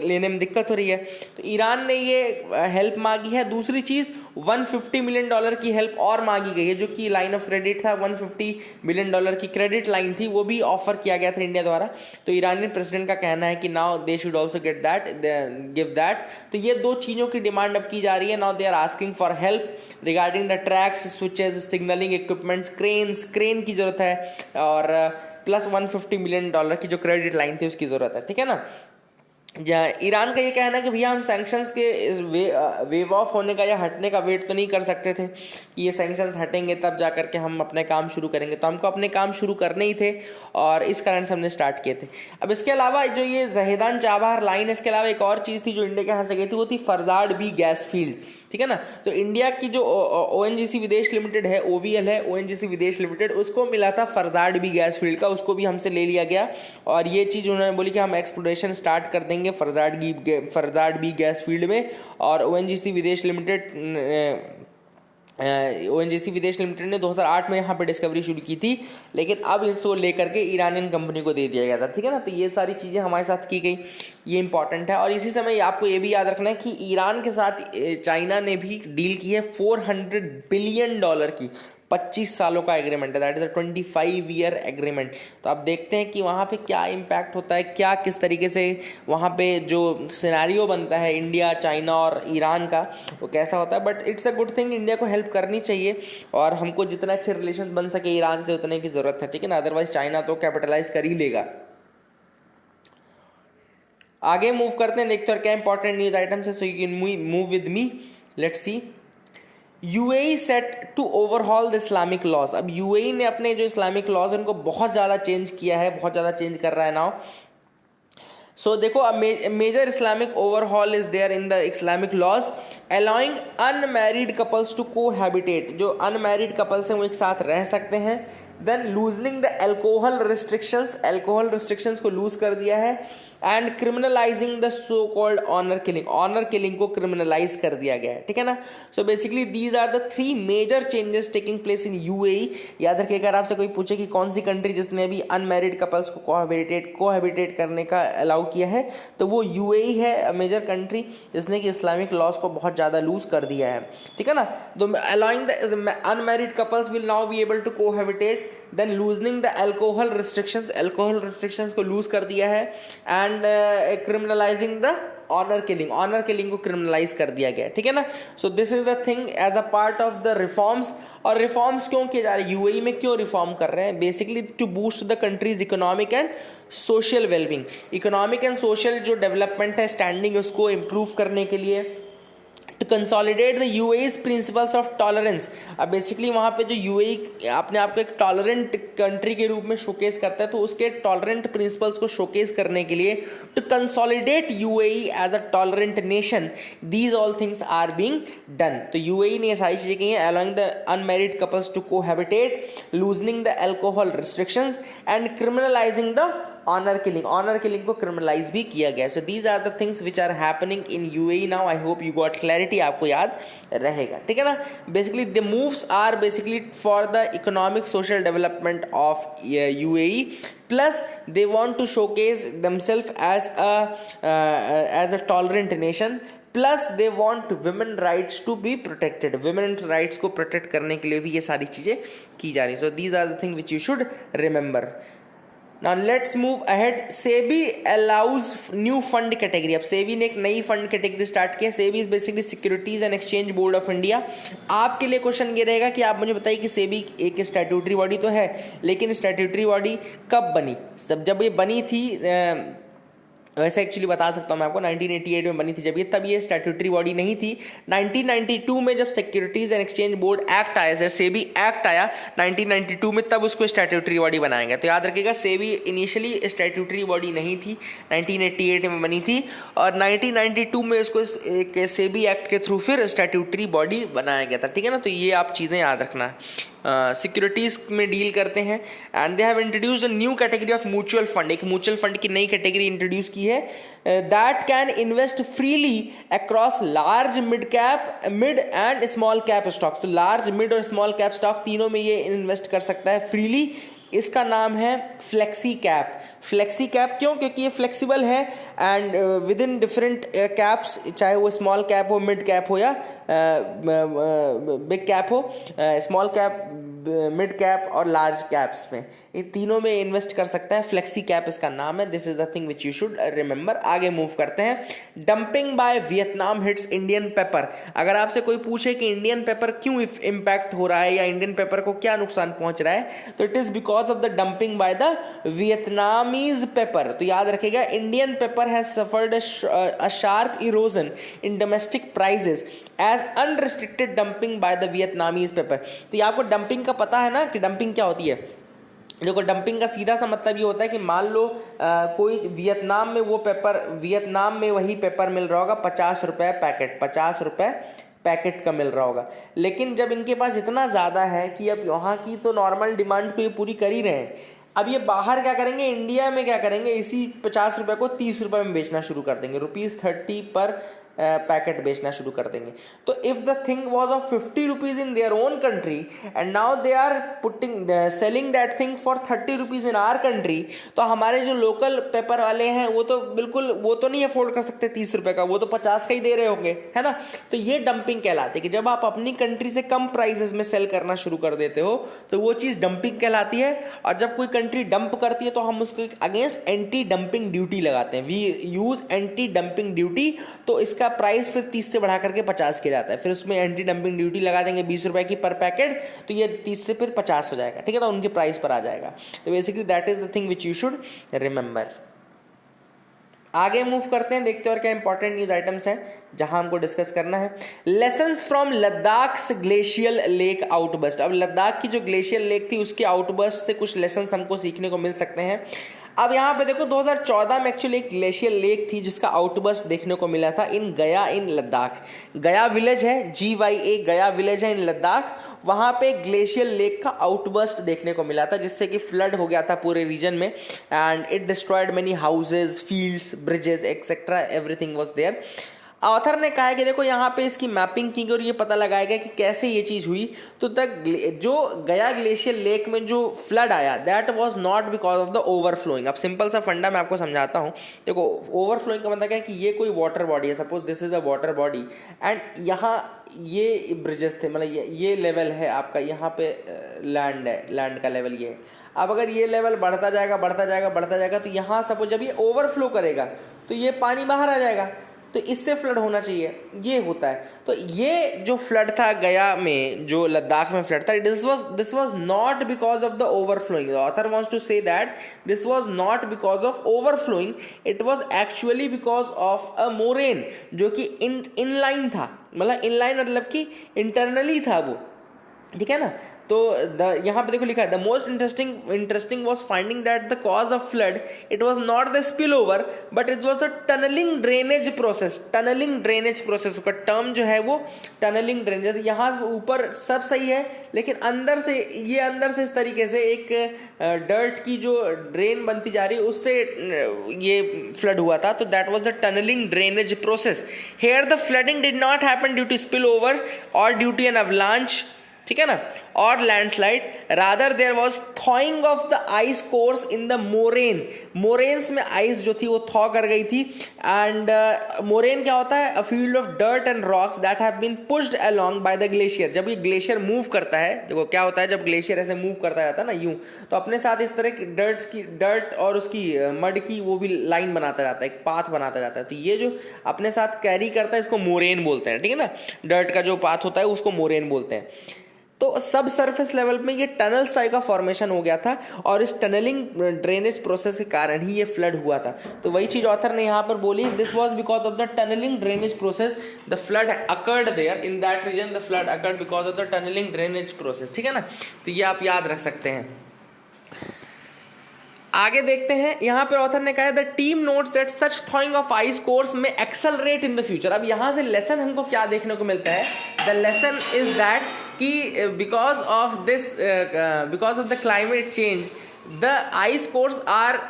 लेने में दिक्कत हो रही है। तो ईरान ने ये हेल्प मांगी है। दूसरी चीज़, $150 मिलियन की हेल्प और मांगी गई है, जो कि लाइन ऑफ क्रेडिट था, $150 मिलियन की क्रेडिट लाइन थी, वो भी ऑफर किया गया था इंडिया द्वारा। तो ईरानी प्रेसिडेंट का कहना है कि now they should also get that, give that. तो ये दो चीज़ों की डिमांड अब की जा रही है। Now they are asking for help regarding the tracks, switches, signalling equipments, crane की जरूरत है, और प्लस $150 मिलियन की जो क्रेडिट लाइन थी उसकी जरूरत है। ठीक है ना। ईरान का ये कहना है कि भैया हम सैंक्शंस के इस वेव ऑफ होने का या हटने का वेट तो नहीं कर सकते थे कि ये सैंक्शंस हटेंगे तब जा करके हम अपने काम शुरू करेंगे। तो हमको अपने काम शुरू करने ही थे और इस कारण से हमने स्टार्ट किए थे। अब इसके अलावा जो ये जहेदान चाबहार लाइन, इसके अलावा एक और चीज़ थी जो इंडिया के यहाँ से गई थी, वो थी फरजाड बी गैस फील्ड। ठीक है ना। तो इंडिया की जो ONGC विदेश लिमिटेड है, OVL है, ONGC विदेश लिमिटेड, उसको मिला था फरजाड बी गैस फील्ड का, उसको भी हमसे ले लिया गया। और ये चीज़ उन्होंने बोली कि हम एक्सप्लोरेशन स्टार्ट कर देंगे फरजाड बी गैस फील्ड में। और ONGC विदेश लिमिटेड ने 2008 में यहाँ पे डिस्कवरी शुरू की थी, लेकिन अब इसको लेकर के ईरानियन कंपनी को दे दिया गया था। ठीक है ना। तो ये सारी चीज़ें हमारे साथ की गई, ये इंपॉर्टेंट है। और इसी समय आपको ये भी याद रखना है कि ईरान के साथ चाइना ने भी डील की है $400 बिलियन की, 25 सालों का एग्रीमेंट है, दैट इज अ 25-ईयर एग्रीमेंट। तो आप देखते हैं कि वहाँ पे क्या इम्पैक्ट होता है, क्या किस तरीके से वहाँ पे जो सिनेरियो बनता है इंडिया, चाइना और ईरान का, वो कैसा होता है। But it's a good thing, India को हेल्प करनी चाहिए और हमको जितना अच्छे रिलेशन बन सके ईरान से उतने की ज़रूरत है। ठीक है ना। अदरवाइज चाइना तो कैपिटलाइज कर ही लेगा। आगे मूव करते हैं, देखते हैं क्या इंपॉर्टेंट न्यूज़ आइटम्स है। So you can move with me, let's see. UAE set to overhaul the Islamic laws. अब UAE ने अपने जो इस्लामिक लॉज है उनको बहुत ज़्यादा चेंज किया है, बहुत ज़्यादा चेंज कर रहा है नाउ। सो देखो, अब major Islamic overhaul is there in the Islamic laws, allowing unmarried couples to cohabit. जो अनमैरिड कपल्स हैं वो एक साथ रह सकते हैं। Then loosening the alcohol restrictions को लूज कर दिया है। And criminalising the so called honour killing को क्रिमिनलाइज कर दिया गया है। ठीक है ना। So basically these are the 3 major changes taking place in UAE। याद रखिए, अगर आपसे कोई पूछे कि कौन सी कंट्री जिसने अभी अनमैरिड कपल्स को कोहैबिटेट करने का अलाउ किया है, तो वो UAE है, मेजर कंट्री जिसने कि इस्लामिक लॉज को बहुत ज़्यादा लूज कर दिया है। ठीक है ना। तो allowing the unmarried couples will now be able to cohabit. Then loosening the alcohol restrictions को लूज कर दिया है। And criminalising the honour killing को क्रिमिनलाइज कर दिया गया। ठीक है ना। So this is the thing as a part of the reforms. और रिफॉर्म्स क्यों किए जा रहे हैं, UAE में क्यों रिफॉर्म कर रहे हैं? Basically to boost the country's economic and social wellbeing. Economic and social जो डेवलपमेंट है, स्टैंडिंग, उसको इम्प्रूव करने के लिए, to consolidate the UAE's principles of tolerance. अब बेसिकली वहाँ पे जो UAE अपने आप को एक टॉलरेंट कंट्री के रूप में शोकेस करता है, तो उसके टॉलरेंट प्रिंसिपल्स को शोकेस करने के लिए, to consolidate UAE as a tolerant nation, these all things are being done. तो UAE ने ये सारी चीज़ें की हैं, allowing the unmarried couples to cohabit, loosening the alcohol restrictions and criminalising the honour killing को क्रिमिनलाइज भी किया गया। So these are the things which are happening in UAE now. I hope you got clarity, आपको याद रहेगा। ठीक है ना। Basically the moves are basically for the economic social development of UAE, plus they want to showcase themselves as a tolerant nation, plus they want women rights to be protected. Women rights को protect करने के लिए भी ये सारी चीज़ें की जा रही। So these are the thing which you should remember. Now let's move ahead. SEBI allows new fund category. अब SEBI ने एक नई फंड कैटेगरी स्टार्ट किया। SEBI is basically securities and exchange board of India. आपके लिए question ये रहेगा कि आप मुझे बताइए कि SEBI एक स्टैट्यूटरी बॉडी तो है, लेकिन स्टैट्यूटरी बॉडी कब बनी? जब ये बनी थी, वैसे एक्चुअली बता सकता हूँ मैं आपको, 1988 में बनी थी जब ये, तब ये स्टैट्यूटरी बॉडी नहीं थी। 1992 में जब securities and exchange board act आया, जैसे सेबी एक्ट आया 1992 में, तब उसको स्टैट्यूटरी बॉडी बनाया गया। तो याद रखिएगा, सेबी इनिशियली स्टैट्यूटरी बॉडी नहीं थी, 1988 में बनी थी, और 1992 में इसको एक सेबी एक्ट के थ्रू फिर स्टैट्यूटरी बॉडी बनाया गया था। ठीक है ना। तो ये आप चीज़ें याद रखना है। सिक्योरिटीज़ में डील करते हैं, and they have introduced a new category of mutual fund, एक म्यूचुअल फंड की नई कैटेगरी इंट्रोड्यूस की है, that can invest freely across large mid and small cap stocks. तो लार्ज मिड और स्मॉल कैप स्टॉक तीनों में ये इन्वेस्ट कर सकता है फ्रीली। इसका नाम है फ्लेक्सी कैप। फ्लेक्सी कैप क्यों? क्योंकि ये फ्लेक्सिबल है and with in different caps, चाहे वो स्मॉल कैप हो, मिड कैप हो या बिग कैप हो, स्मॉल कैप, मिड कैप और लार्ज कैप्स में, इन तीनों में इन्वेस्ट कर सकता है। फ्लेक्सी कैप इसका नाम है। This is the thing which you should remember. आगे मूव करते हैं। Dumping by Vietnam hits Indian paper. अगर आपसे कोई पूछे कि इंडियन पेपर क्यों इम्पैक्ट हो रहा है या इंडियन पेपर को क्या नुकसान पहुंच रहा है, तो it is because of the dumping by the Vietnamese paper. तो याद रखिएगा, Indian paper has suffered a sharp erosion in domestic prices as unrestricted dumping by the Vietnamese paper. तो ये आपको डंपिंग का पता है ना कि डंपिंग क्या होती है? देखो, डंपिंग का सीधा सा मतलब ये होता है कि मान लो कोई वियतनाम में वही पेपर मिल रहा होगा 50 रुपये पैकेट, 50 रुपये पैकेट का मिल रहा होगा, लेकिन जब इनके पास इतना ज़्यादा है कि अब यहाँ की तो नॉर्मल डिमांड को ये पूरी कर ही रहे हैं, अब ये बाहर क्या करेंगे, इंडिया में क्या करेंगे, इसी 50 रुपये को 30 रुपये में बेचना शुरू कर देंगे, ₹30 पर पैकेट बेचना शुरू कर देंगे। तो if the thing was of 50 rupees in their own country and now they are putting selling that thing for 30 rupees in our country, तो हमारे जो लोकल पेपर वाले हैं वो तो बिल्कुल वो तो नहीं अफोर्ड कर सकते 30 रुपए का, वो तो 50 का ही दे रहे होंगे, है ना। तो ये डंपिंग कहलाती है कि जब आप अपनी कंट्री से कम प्राइसेस में सेल करना शुरू कर देते हो तो वो चीज़ डंपिंग कहलाती है। और जब कोई कंट्री डंप करती है तो हम उसके अगेंस्ट एंटी डंपिंग ड्यूटी लगाते हैं। We use anti dumping duty. तो इसका प्राइस फिर 30 से बढ़ा करके 50 किया जाता है, फिर उसमें एंटी डंपिंग ड्यूटी लगा देंगे 20 रुपए की पर पैकेट, तो ये 30 से फिर 50 हो जाएगा, ठीक है ना, उनके प्राइस पर आ जाएगा। तो basically that is the thing which you should remember. आगे मूव करते हैं, देखते हैं और क्या इंपॉर्टेंट न्यूज आइटम्स हैं जहां हमको डिस्कस करना है। Lessons from Ladakh glacial lake outburst. अब लद्दाख की जो ग्लेशियल लेक थी उसके आउटबर्स्ट से कुछ लेसन्स हमको सीखने को मिल सकते हैं। अब यहाँ पे देखो 2014 में एक्चुअली एक ग्लेशियल लेक थी जिसका आउटबर्स्ट देखने को मिला था इन गया इन लद्दाख। गया विलेज है, GYA गया विलेज है इन लद्दाख। वहाँ पे ग्लेशियल लेक का आउटबर्स्ट देखने को मिला था जिससे कि फ्लड हो गया था पूरे रीजन में and it destroyed many houses, fields, bridges etcetera, everything was there. Author ने कहा है कि देखो यहाँ पे इसकी मैपिंग की गई और ये पता लगाया गया कि कैसे ये चीज़ हुई। तो जो गया ग्लेशियर लेक में जो फ्लड आया that was not because of the overflowing. अब सिंपल सा फंडा मैं आपको समझाता हूँ। देखो, ओवरफ्लोइंग का मतलब क्या है कि ये कोई वाटर बॉडी है, suppose this is a water body and यहाँ ये ब्रिजेस थे, मतलब ये लेवल है आपका, यहाँ पे लैंड है, लैंड का लेवल ये है। अब अगर ये लेवल बढ़ता जाएगा बढ़ता जाएगा बढ़ता जाएगा तो यहाँ सपोज जब ये ओवरफ्लो करेगा तो ये पानी बाहर आ जाएगा, तो इससे फ्लड होना चाहिए, ये होता है। तो ये जो फ्लड था गया में, जो लद्दाख में फ्लड था, this was not because of the overflowing. The author wants to say that this was not because of overflowing, it was actually because of a moraine जो कि इनलाइन था। मतलब इनलाइन मतलब कि इंटरनली था वो, ठीक है ना। तो यहाँ पे देखो लिखा है the most interesting was finding that the cause of flood it was not the spill over but it was the tunnelling drainage process. Tunnelling drainage process का टर्म जो है वो टनलिंग ड्रेनेज। यहाँ ऊपर सब सही है लेकिन अंदर से इस तरीके से एक डर्ट की जो ड्रेन बनती जा रही है उससे ये फ्लड हुआ था। तो that was the tunnelling drainage process. Here the flooding did not happen due to spill over और ड्यू टू एन अवलांच, ठीक है ना, और landslide, rather there was thawing of the ice cores in the moraine. Moraines में ice जो थी वो thaw कर गई थी एंड मोरेन क्या होता है, a field of dirt and rocks that have been pushed along by the glacier. जब ये ग्लेशियर मूव करता है, देखो क्या होता है जब ग्लेशियर ऐसे मूव करता जाता है ना यूं, तो अपने साथ इस तरह की डर्ट और उसकी मड की वो भी लाइन बनाता जाता है, एक पाथ बनाता जाता है। तो ये जो अपने साथ कैरी करता है इसको मोरेन बोलते हैं, ठीक है ना। डर्ट का जो पाथ होता है उसको मोरेन बोलते हैं। तो सब सरफेस लेवल में ये टनल्स टाइप का फॉर्मेशन हो गया था और इस टनलिंग ड्रेनेज प्रोसेस के कारण ही ये फ्लड हुआ था। तो वही चीज ऑथर ने यहाँ पर बोली, this was because of the tunnelling drainage process the flood occurred there in that region, the flood occurred because of the tunnelling drainage process, ठीक है ना। तो ये आप याद रख सकते हैं। आगे देखते हैं, यहाँ पे ऑथर ने कहा the team notes that such थॉइंग of ice course में एक्सेलरेट इन द फ्यूचर। अब यहाँ से लेसन हमको क्या देखने को मिलता है, द लेसन इज दैट कि because of the climate change the ice cores are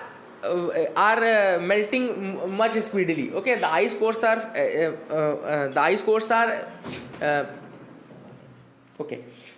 melting much speedily. Okay, the ice cores are okay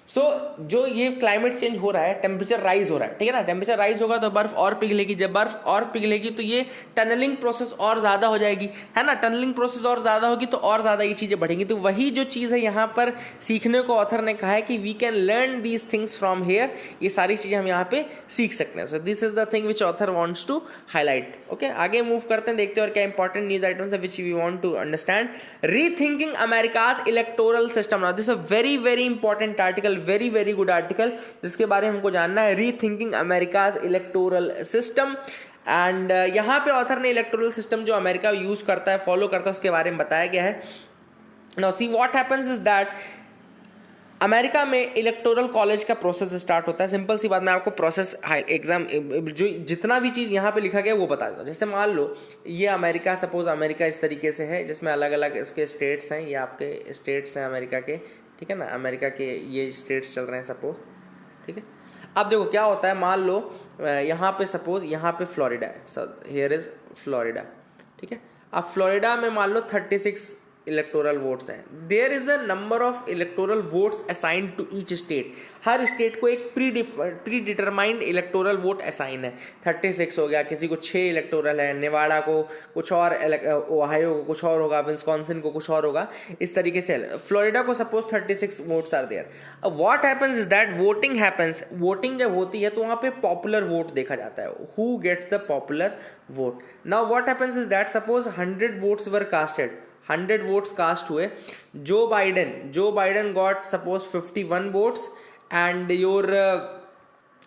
so जो ये क्लाइमेट चेंज हो रहा है, टेम्परेचर राइज हो रहा है, ठीक है ना, टेम्परेचर राइज होगा तो बर्फ और पिघलेगी, जब बर्फ और पिघलेगी तो ये टनलिंग प्रोसेस और ज्यादा हो जाएगी, है ना, टनलिंग प्रोसेस और ज्यादा होगी तो और ज्यादा ये चीजें बढ़ेंगी। तो वही जो चीज है यहाँ पर सीखने को ऑथर ने कहा है कि we can learn these things from here, ये सारी चीजें हम यहाँ पे सीख सकते हैं। So this is the thing which author wants to highlight. Okay, आगे मूव करते हैं, देखते हैं और क्या इंपॉर्टेंट न्यूज आइटम्स है which we want to understand. Rethinking America's electoral system, now this is a very very important article, very very good article, जिसके बारे में हमको जानना है। रीथिंकिंग अमेरिकाज इलेक्टोरल सिस्टम, एंड यहाँ पे ऑथर ने इलेक्टोरल सिस्टम जो अमेरिका यूज करता है, फॉलो करता है, उसके बारे में बताया गया है। Now see what happens is that America में इलेक्टोरल कॉलेज का प्रोसेस स्टार्ट होता है। सिंपल सी बात, मैं आपको प्रोसेस एग्जाम जो जितना भी चीज़ यहाँ पे लिखा गया वो बता देता हूँ। जैसे मान लो ये अमेरिका, सपोज अमेरिका इस तरीके से है जिसमें अलग अलग इसके स्टेट्स हैं, ये आपके स्टेट्स हैं अमेरिका के, ठीक है ना, अमेरिका के ये स्टेट्स चल रहे हैं सपोज, ठीक है। अब देखो क्या होता है, मान लो यहाँ पे सपोज यहाँ पे फ्लोरिडा है, सो हियर इज फ्लोरिडा, ठीक है। अब फ्लोरिडा में मान लो 36 इलेक्टोरल वोट्स हैं। There is a number of electoral votes assigned to each state, हर स्टेट को एक predetermined electoral vote assign है। 36 हो गया, किसी को 6 इलेक्टोरल है, नेवाडा को कुछ और, ओहायो को कुछ और होगा, विस्कॉन्सिन को कुछ और होगा, इस तरीके से। फ्लोरिडा को सपोज 36 वोट्स आर देयर। अब what happens is that voting happens, voting जब होती है तो वहाँ पे पॉपुलर वोट देखा जाता है, who gets the popular vote. Now what happens is that suppose 100 votes were casted, 100 votes cast हुए, Joe Biden got suppose 51 votes and your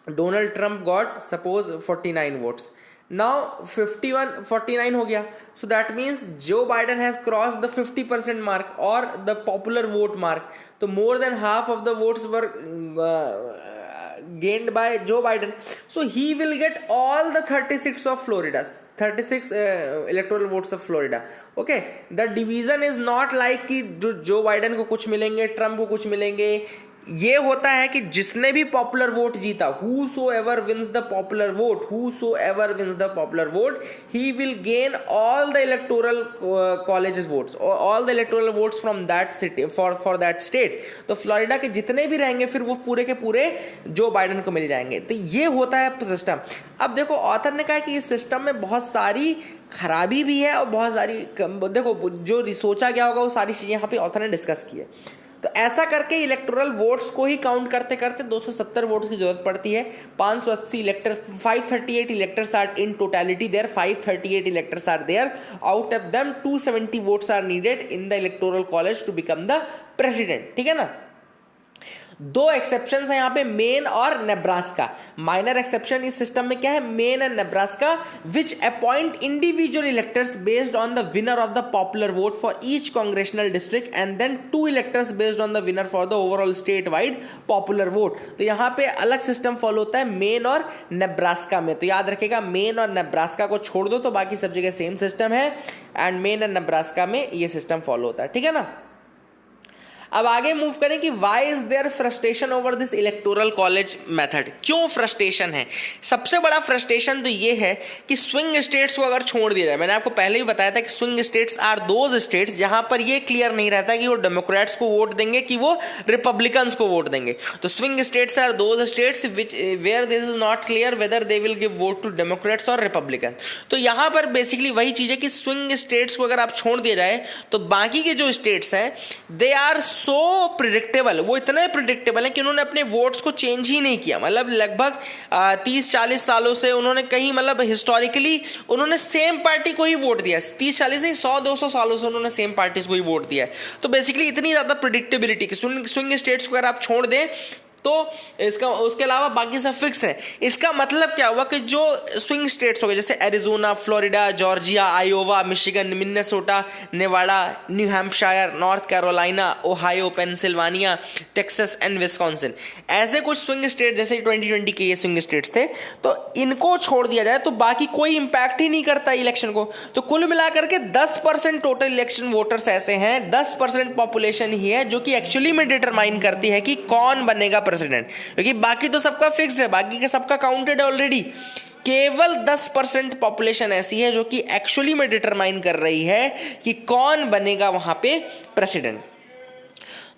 Donald Trump got suppose 49 votes. Now 49 हो गया, so that means Joe Biden has cross the 50% mark और the popular vote mark, तो more than half of the votes were gained by Joe Biden, so he will get all the 36 of Florida, 36 electoral votes of Florida. Okay, the division is not like कि जो Biden को कुछ मिलेंगे, Trump को कुछ मिलेंगे। ये होता है कि जिसने भी पॉपुलर वोट जीता, whosoever wins the popular vote, he will gain all the electoral college's votes, all the electoral votes from that city for that state. तो फ्लोरिडा के जितने भी रहेंगे फिर वो पूरे के पूरे जो बाइडेन को मिल जाएंगे। तो ये होता है सिस्टम। अब देखो ऑथर ने कहा कि इस सिस्टम में बहुत सारी खराबी भी है और बहुत सारी, देखो जो सोचा गया होगा वो सारी चीजें यहाँ पे ऑथर ने डिस्कस की है। तो ऐसा करके इलेक्टोरल वोट्स को ही काउंट करते करते 270 वोट्स की जरूरत पड़ती है। 580 elector, 538 electors are in totality there, 538 electors are there, out of them 270 votes are needed in the electoral college to become the president, ठीक है ना। दो एक्सेप्शन है यहाँ पे, मेन और नेब्रास्का। माइनर एक्सेप्शन इस सिस्टम में क्या है, Maine and Nebraska, which appoint individual electors based on the winner of the popular vote for each congressional district and then 2 electors based on the winner for the overall state wide popular vote. तो यहाँ पे अलग system follow होता है main और Nebraska में। तो याद रखेगा मेन और नेब्रास्का को छोड़ दो तो बाकी सब जगह सेम सिस्टम है, एंड मेन एंड नेब्रास्का में ये सिस्टम फॉलो होता है, ठीक है ना। अब आगे मूव करें कि why is there frustration over this electoral college method, क्यों फ्रस्ट्रेशन है। सबसे बड़ा फ्रस्ट्रेशन तो ये है कि स्विंग स्टेट्स को अगर छोड़ दिया जाए, मैंने आपको पहले भी बताया था कि swing states are those states जहां पर ये क्लियर नहीं रहता कि वो डेमोक्रेट्स को वोट देंगे कि वो रिपब्लिकन्स को वोट देंगे। तो swing states are those states which where this is not clear whether they will give vote to Democrats और रिपब्लिकन। तो यहां पर बेसिकली वही चीज है कि स्विंग स्टेट्स को अगर आप छोड़ दिया जाए तो बाकी के जो स्टेट्स हैं दे आर सो प्रिडिक्टेबल, वो इतने प्रिडिक्टेबल है कि उन्होंने अपने वोट्स को चेंज ही नहीं किया। मतलब लगभग 30-40 सालों से उन्होंने कहीं, मतलब हिस्टोरिकली उन्होंने सेम पार्टी को ही वोट दिया। 30-40 नहीं, 100-200 सालों से उन्होंने सेम पार्टीज को ही वोट दिया है। तो बेसिकली इतनी ज्यादा प्रिडिक्टेबिलिटी कि स्विंग स्टेट्स को अगर आप छोड़ दें तो इसका उसके अलावा बाकी सब फिक्स है। इसका मतलब क्या हुआ कि जो स्विंग स्टेट्स हो गए जैसे Arizona, Florida, Georgia, Iowa, Michigan, Minnesota, Nevada, new Hampshire, north Carolina, Ohio, Pennsylvania, Texas and Wisconsin, ऐसे कुछ स्विंग स्टेट जैसे 2020 के ये स्विंग स्टेट्स थे, तो इनको छोड़ दिया जाए तो बाकी कोई इंपैक्ट ही नहीं करता इलेक्शन को। तो कुल मिलाकर के 10% टोटल इलेक्शन वोटर्स ऐसे हैं, 10% पॉपुलेशन ही है जो कि एक्चुअली में डिटरमाइन करती है कि कौन बनेगा प्रेसिडेंट, क्योंकि बाकी तो सबका फिक्स्ड है, बाकी का सबका काउंटेड है ऑलरेडी। केवल 10% पॉपुलेशन ऐसी है जो कि एक्चुअली में डिटरमाइन कर रही है कि कौन बनेगा वहां पे प्रेसिडेंट।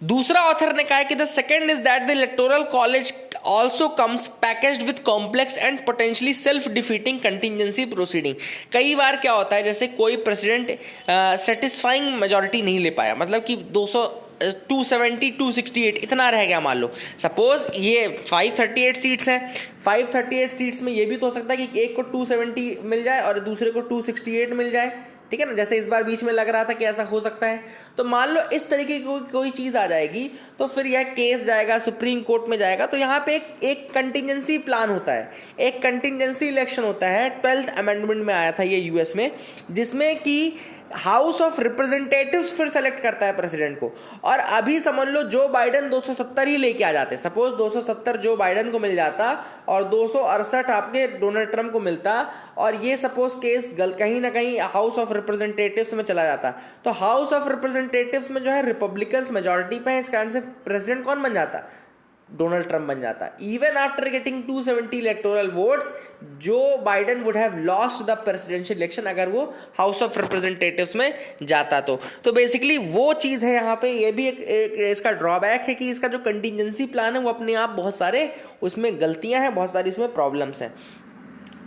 दूसरा ऑथर ने कहा है कि the second is that the electoral college also comes packaged with complex and potentially self defeating contingency proceeding. कई बार क्या होता है, जैसे कोई प्रेसिडेंट सेटिस्फाइंग मेजॉरिटी नहीं ले पाया, मतलब कि 270 268 इतना रह गया, मान लो सपोज ये 538 सीट्स हैं, 538 सीट्स में ये भी तो हो सकता है कि एक को 270 मिल जाए और दूसरे को 268 मिल जाए, ठीक है ना, जैसे इस बार बीच में लग रहा था कि ऐसा हो सकता है। तो मान लो इस तरीके की कोई चीज आ जाएगी तो फिर यह केस जाएगा सुप्रीम कोर्ट में जाएगा, तो यहाँ पे एक कंटिजेंसी प्लान होता है, एक कंटिजेंसी इलेक्शन होता है। 12th अमेंडमेंट में आया था ये यूएस में, जिसमें कि हाउस ऑफ रिप्रेजेंटेटिव्स फिर सेलेक्ट करता है प्रेसिडेंट को। और अभी समझ लो जो बाइडेन 270 ही लेके आ जाते, सपोज 270 जो बाइडेन को मिल जाता और 268 आपके डोनाल्ड ट्रंप को मिलता, और ये सपोज केस कहीं ना कहीं हाउस ऑफ रिप्रेजेंटेटिव्स में चला जाता, तो हाउस ऑफ रिप्रेजेंटेटिव्स में जो है रिपब्लिकन्स मेजॉरिटी पे है, इस कारण से प्रेसिडेंट कौन बन जाता, डोनाल्ड ट्रंप बन जाता। Even after getting 270 electoral votes, Joe Biden would have lost the presidential election अगर वो हाउस ऑफ रिप्रेजेंटेटिव्स में जाता तो बेसिकली वो चीज़ है यहाँ पे। ये भी एक इसका ड्रॉबैक है कि इसका जो कंटिजेंसी प्लान है वो अपने आप बहुत सारे उसमें गलतियां हैं, बहुत सारी उसमें प्रॉब्लम्स हैं।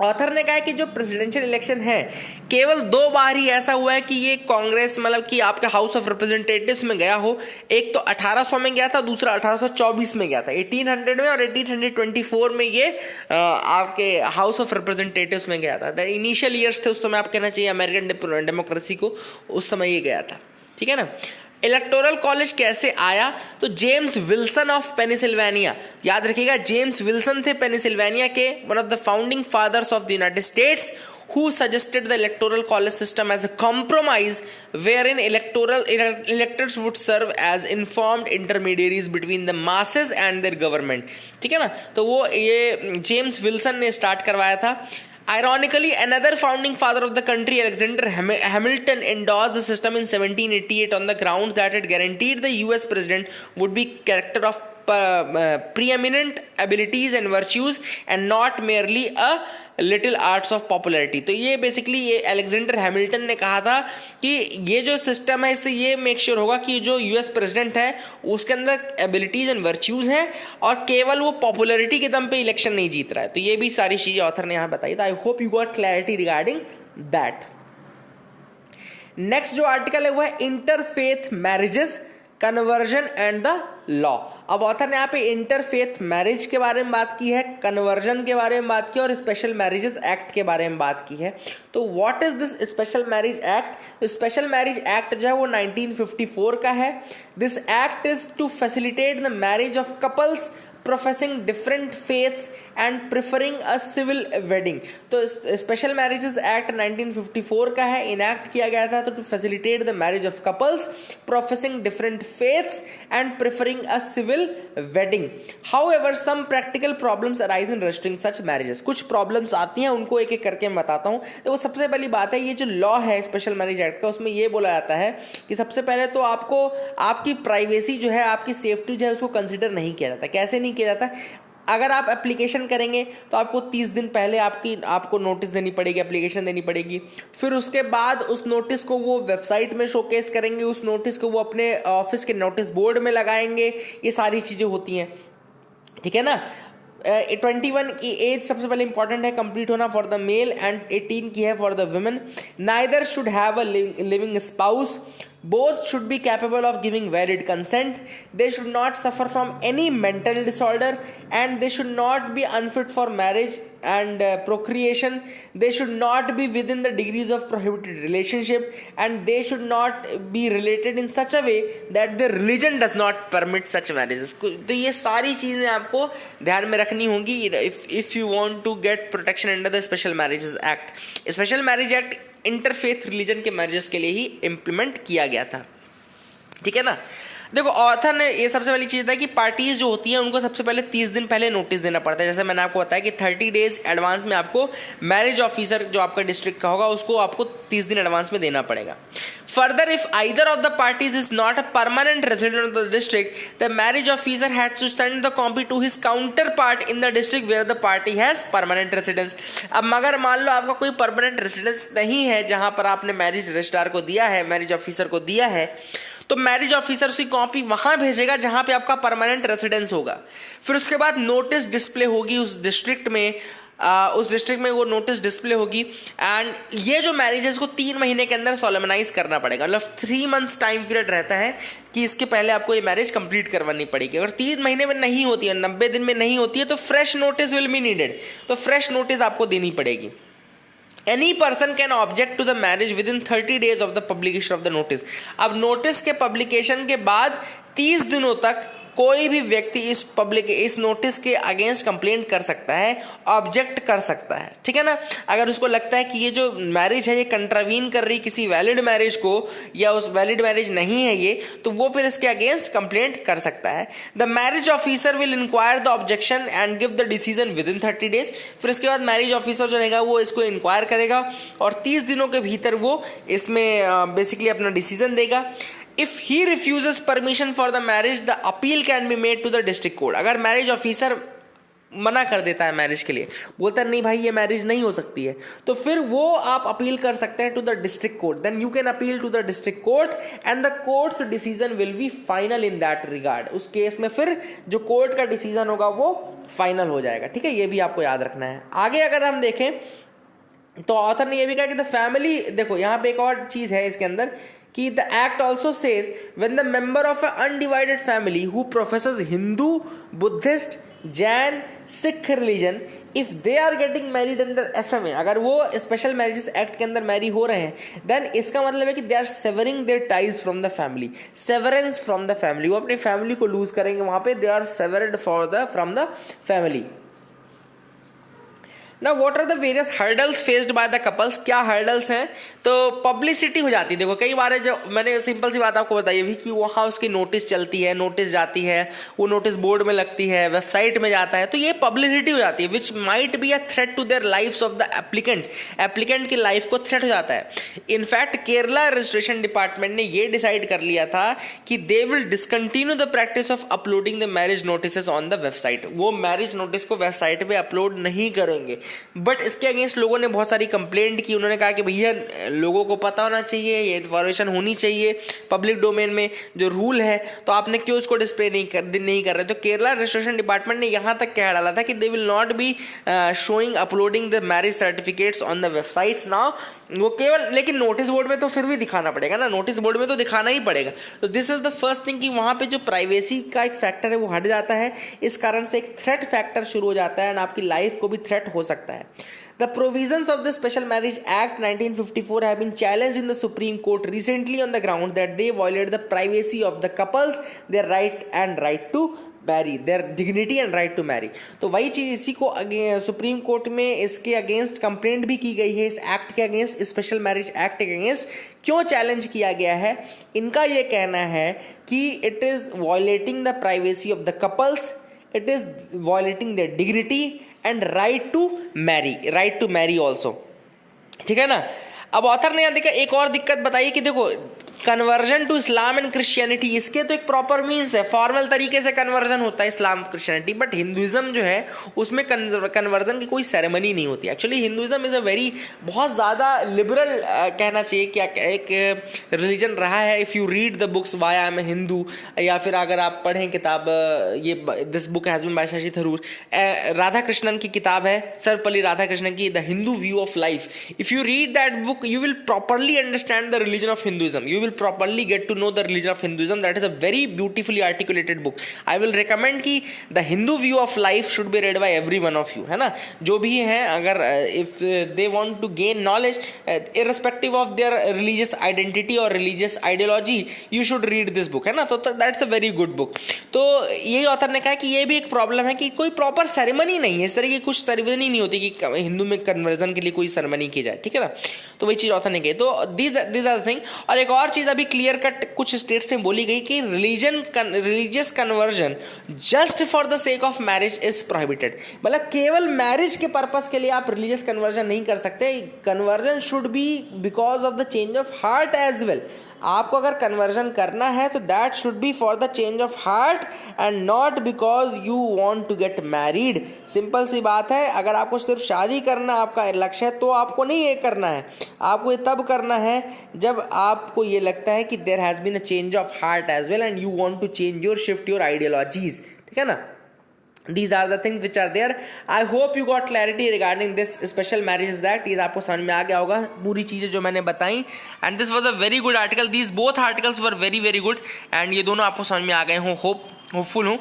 ऑथर ने कहा है कि जो प्रेसिडेंशियल इलेक्शन है केवल 2 बार ही ऐसा हुआ है कि ये कांग्रेस मतलब कि आपके हाउस ऑफ रिप्रेजेंटेटिव्स में गया हो। एक तो 1800 में गया था, दूसरा 1824 में गया था, 1800 में, और 1824 में ये आपके हाउस ऑफ रिप्रेजेंटेटिव्स में गया था। द इनिशियल ईयर्स थे उस समय, आप कहना चाहिए अमेरिकन डेमोक्रेसी को, उस समय ये गया था, ठीक है ना। इलेक्टोरल कॉलेज कैसे आया, तो जेम्स विल्सन ऑफ पेनिसिल्वेनिया, याद रखिएगा जेम्स विल्सन थे पेनिसिल्वेनिया के, one of the founding fathers of the United States, who suggested the electoral college system as a compromise wherein electors would serve as informed intermediaries between the masses and their government, ठीक है ना। तो वो ये James Wilson ने start करवाया था। Ironically, another founding father of the country, Alexander Hamilton, endorsed the system in 1788 on the grounds that it guaranteed the US president would be character of preeminent abilities and virtues and not merely a little arts of popularity. तो ये basically ये Alexander Hamilton ने कहा था कि ये जो system है इससे ये मेक श्योर होगा कि जो यूएस प्रेसिडेंट है उसके अंदर एबिलिटीज एंड वर्च्यूज हैं और केवल वो पॉपुलैरिटी के दम पे इलेक्शन नहीं जीत रहा है। तो ये भी सारी चीजें ऑथर ने यहाँ बताई। तो आई hope you got clarity regarding that. Next जो आर्टिकल है वो है interfaith marriages, conversion and the law. अब ऑथर ने यहाँ पे इंटरफेथ मैरिज के बारे में बात की है, कन्वर्जन के बारे में बात की और स्पेशल मैरिजेस एक्ट के बारे में बात की है। तो what is this special marriage act? Special marriage act जो है वो 1954 का है। This act is to facilitate the marriage of couples professing different faiths and preferring a civil wedding. तो स्पेशल मैरिजेस एक्ट 1954 का है, इनैक्ट किया गया था तो to facilitate the marriage of couples professing different faiths and preferring a civil wedding. However some practical problems arise in registering such marriages. कुछ problems आती हैं, उनको एक एक करके मैं बताता हूँ। तो वो सबसे पहली बात है, ये जो लॉ है स्पेशल मैरिज एक्ट का, उसमें ये बोला जाता है कि सबसे पहले तो आपको आपकी प्राइवेसी जो है, आपकी सेफ्टी जो है उसको कंसिडर नहीं किया जाता। कैसे नहीं किया जाता? अगर आप एप्लीकेशन करेंगे तो आपको 30 दिन पहले आपको नोटिस देनी पड़ेगी, एप्लीकेशन देनी पड़ेगी। फिर उसके बाद उस नोटिस को वो वेबसाइट में शोकेस करेंगे, उस नोटिस को वो अपने ऑफिस के नोटिस बोर्ड में लगाएंगे। ये सारी चीज़ें होती हैं, ठीक है ना। 21 की एज सबसे पहले इंपॉर्टेंट है कंप्लीट होना फॉर द मेल एंड 18 की है for the women. Neither should have a living spouse. Both should be capable of giving valid consent. They should not suffer from any mental disorder, and they should not be unfit for marriage and procreation. They should not be within the degrees of prohibited relationship, and they should not be related in such a way that their religion does not permit such marriages. तो ये सारी चीज़ें आपको ध्यान में रखनी होंगी if you want to get protection under the Special Marriages Act. Special marriage act interfaith religion के मैरिजेस के लिए ही इंप्लीमेंट किया गया था, ठीक है ना। देखो ऑथर ने ये सबसे पहली चीज़ था कि पार्टीज जो होती हैं उनको सबसे पहले 30 दिन पहले नोटिस देना पड़ता है। जैसे मैंने आपको बताया कि 30 डेज एडवांस में आपको मैरिज ऑफिसर जो आपका डिस्ट्रिक्ट का होगा उसको आपको 30 दिन एडवांस में देना पड़ेगा। Further, if either of the parties is not a permanent resident of the district, the marriage officer has to send the copy to his counterpart in the district where the party has permanent residence. अब मगर मान लो आपका कोई permanent residence नहीं है जहां पर आपने मैरिज रजिस्ट्रार को दिया है, मैरिज ऑफिसर को दिया है, तो मैरिज ऑफिसर उसकी कॉपी वहां भेजेगा जहां पे आपका परमानेंट रेसिडेंस होगा। फिर उसके बाद नोटिस डिस्प्ले होगी उस डिस्ट्रिक्ट में वो नोटिस डिस्प्ले होगी। एंड ये जो मैरिजेस को 3 महीने के अंदर सोलेमनाइज करना पड़ेगा, मतलब 3 मंथ्स टाइम पीरियड रहता है कि इसके पहले आपको ये मैरिज कंप्लीट करवानी पड़ेगी। अगर 3 महीने में नहीं होती है, 90 दिन में नहीं होती है, तो fresh notice will be needed, तो फ्रेश नोटिस आपको देनी पड़ेगी। Any person can object to the marriage within 30 days of the publication of the notice. अब नोटिस के पब्लिकेशन के बाद 30 दिनों तक कोई भी व्यक्ति इस नोटिस के अगेंस्ट कंप्लेंट कर सकता है, ऑब्जेक्ट कर सकता है, ठीक है ना। अगर उसको लगता है कि ये जो मैरिज है ये कंट्रावीन कर रही किसी वैलिड मैरिज को या उस वैलिड मैरिज नहीं है ये, तो वो फिर इसके अगेंस्ट कंप्लेंट कर सकता है। The marriage officer will inquire the objection and give the decision within 30 days. फिर इसके बाद मैरिज ऑफिसर जो रहेगा वो इसको इंक्वायर करेगा और 30 दिनों के भीतर वो इसमें बेसिकली अपना डिसीजन देगा। If he refuses permission for the marriage, the appeal can be made to the district court. अगर मैरिज ऑफिसर मना कर देता है मैरिज के लिए, बोलता है नहीं भाई ये मैरिज नहीं हो सकती है, तो फिर वो आप अपील कर सकते हैं to the district court. Then you can appeal to the district court and the court's decision will be final in that regard. उस केस में फिर जो कोर्ट का डिसीजन होगा वो फाइनल हो जाएगा, ठीक है। ये भी आपको याद रखना है। आगे अगर हम देखें तो ऑथर ने ये भी कहा कि द फैमिली, देखो यहाँ पे एक और चीज है इसके अंदर कि the act also says when the member of a undivided family who professes Hindu, Buddhist, Jain, Sikh religion, if they are getting married under SMA, अगर वो स्पेशल मैरिजेस एक्ट के अंदर मैरी हो रहे हैं, देन इसका मतलब है कि they are severing their ties from the family, severance from the family, वो अपनी फैमिली को लूज करेंगे वहां पे, they are severed from the family. Now what are the various hurdles faced by the couples? क्या hurdles हैं? तो publicity हो जाती है। देखो कई बार जो मैंने सिंपल सी बात आपको बताई भी कि वहाँ उसकी नोटिस चलती है, नोटिस जाती है, वो नोटिस बोर्ड में लगती है, वेबसाइट में जाता है, तो ये पब्लिसिटी हो जाती है which might be a threat to their lifes of the applicants. Applicant की लाइफ को थ्रेट हो जाता है। इनफैक्ट केरला रजिस्ट्रेशन डिपार्टमेंट ने ये डिसाइड कर लिया था कि they will discontinue the practice of uploading the marriage notice on the website. वो मैरिज नोटिस को वेबसाइट पे अपलोड नहीं करेंगे। बट इसके अगेंस्ट लोगों ने बहुत सारी कंप्लेंट की। उन्होंने कहा कि भैया लोगों को पता होना चाहिए, ये इन्फॉर्मेशन होनी चाहिए पब्लिक डोमेन में जो रूल है, तो आपने क्यों उसको डिस्प्ले नहीं कर रहे। तो केरला रजिस्ट्रेशन डिपार्टमेंट ने यहाँ तक कह डाला था कि they will not be showing uploading the marriage certificates on the websites now. वो केवल, लेकिन नोटिस बोर्ड में तो फिर भी दिखाना पड़ेगा ना, नोटिस बोर्ड में तो दिखाना ही पड़ेगा। तो this is the first thing कि वहाँ पे जो प्राइवेसी का एक फैक्टर है वो हट जाता है। इस कारण से एक थ्रेट फैक्टर शुरू हो जाता है एंड आपकी लाइफ को भी थ्रेट हो सकता है। The provisions of the Special Marriage Act 1954 have been challenged in the Supreme Court recently on the ground that they violate the privacy of the couples, their right to marry, their dignity and right to marry। तो वही चीज इसी को supreme court में इसके against complaint भी की गई है, इस एक्ट के अगेंस्ट, स्पेशल मैरिज एक्ट के अगेंस्ट। क्यों चैलेंज किया गया है? इनका ये कहना है कि it is violating the privacy of the couples, it is violating their dignity and right to marry also, ठीक है ना। अब ऑथर ने यहां देखा एक और दिक्कत बताई कि देखो conversion to Islam and Christianity, इसके तो एक प्रॉपर मीन्स है, फॉर्मल तरीके से कन्वर्जन होता है इस्लाम क्रिश्चियनिटी, बट हिंदुइज्म जो है उसमें कन्वर्जन की कोई सेरेमनी नहीं होती। Actually Hinduism is a very, बहुत ज़्यादा लिबरल कहना चाहिए कि एक रिलीजन रहा है। If you read the books why I am Hindu, या फिर अगर आप पढ़ें किताब, ये this book has been by Shashi Tharoor, Radha Krishnan की किताब है, सर्वपल्ली राधा कृष्णन की the Hindu view of life. If you read that book you will properly understand the religion of Hinduism, you will properly get to know the religion of Hinduism. That is a very beautifully articulated book. I will recommend कि the Hindu view of life should be read by every one of you, है ना. जो भी हैं अगर if they want to gain knowledge irrespective of their religious identity or religious ideology, you should read this book, है ना. तो that's a very good book. तो यही ऑथर ने कहा कि ये भी एक प्रॉब्लम है कि कोई प्रॉपर सेरेमनी नहीं है, इस तरह की कुछ सेरेमनी नहीं होती कि हिंदू में कन्वर्जन के लिए कोई सेरेमनी की जाए, ठीक है ना. तो वही चीज़ ऑथर ने कही. तो दिस आर द थिंग. और एक और चीज़ अभी क्लियर कट कुछ स्टेट्स में बोली गई कि religious conversion just for the sake of marriage is prohibited. मतलब केवल मैरिज के पर्पस के लिए आप रिलीजियस कन्वर्जन नहीं कर सकते. Conversion should be because of the change of heart as well. आपको अगर कन्वर्जन करना है तो that should be for the change of heart and not because you want to get married. Simple सी बात है. अगर आपको सिर्फ शादी करना आपका लक्ष्य है तो आपको नहीं ये करना है. आपको ये तब करना है जब आपको ये लगता है कि there has been a change of heart as well and you want to change your shift your ideologies, ठीक है ना. These are the things which are there. I hope you got clarity regarding this Special Marriages Act. ये आपको समझ में आ गया होगा पूरी चीज़ें जो मैंने बताई. And this was a very good article. These both articles were very very good. And ये दोनों आपको समझ में आ गए हों. होपफुल हूँ.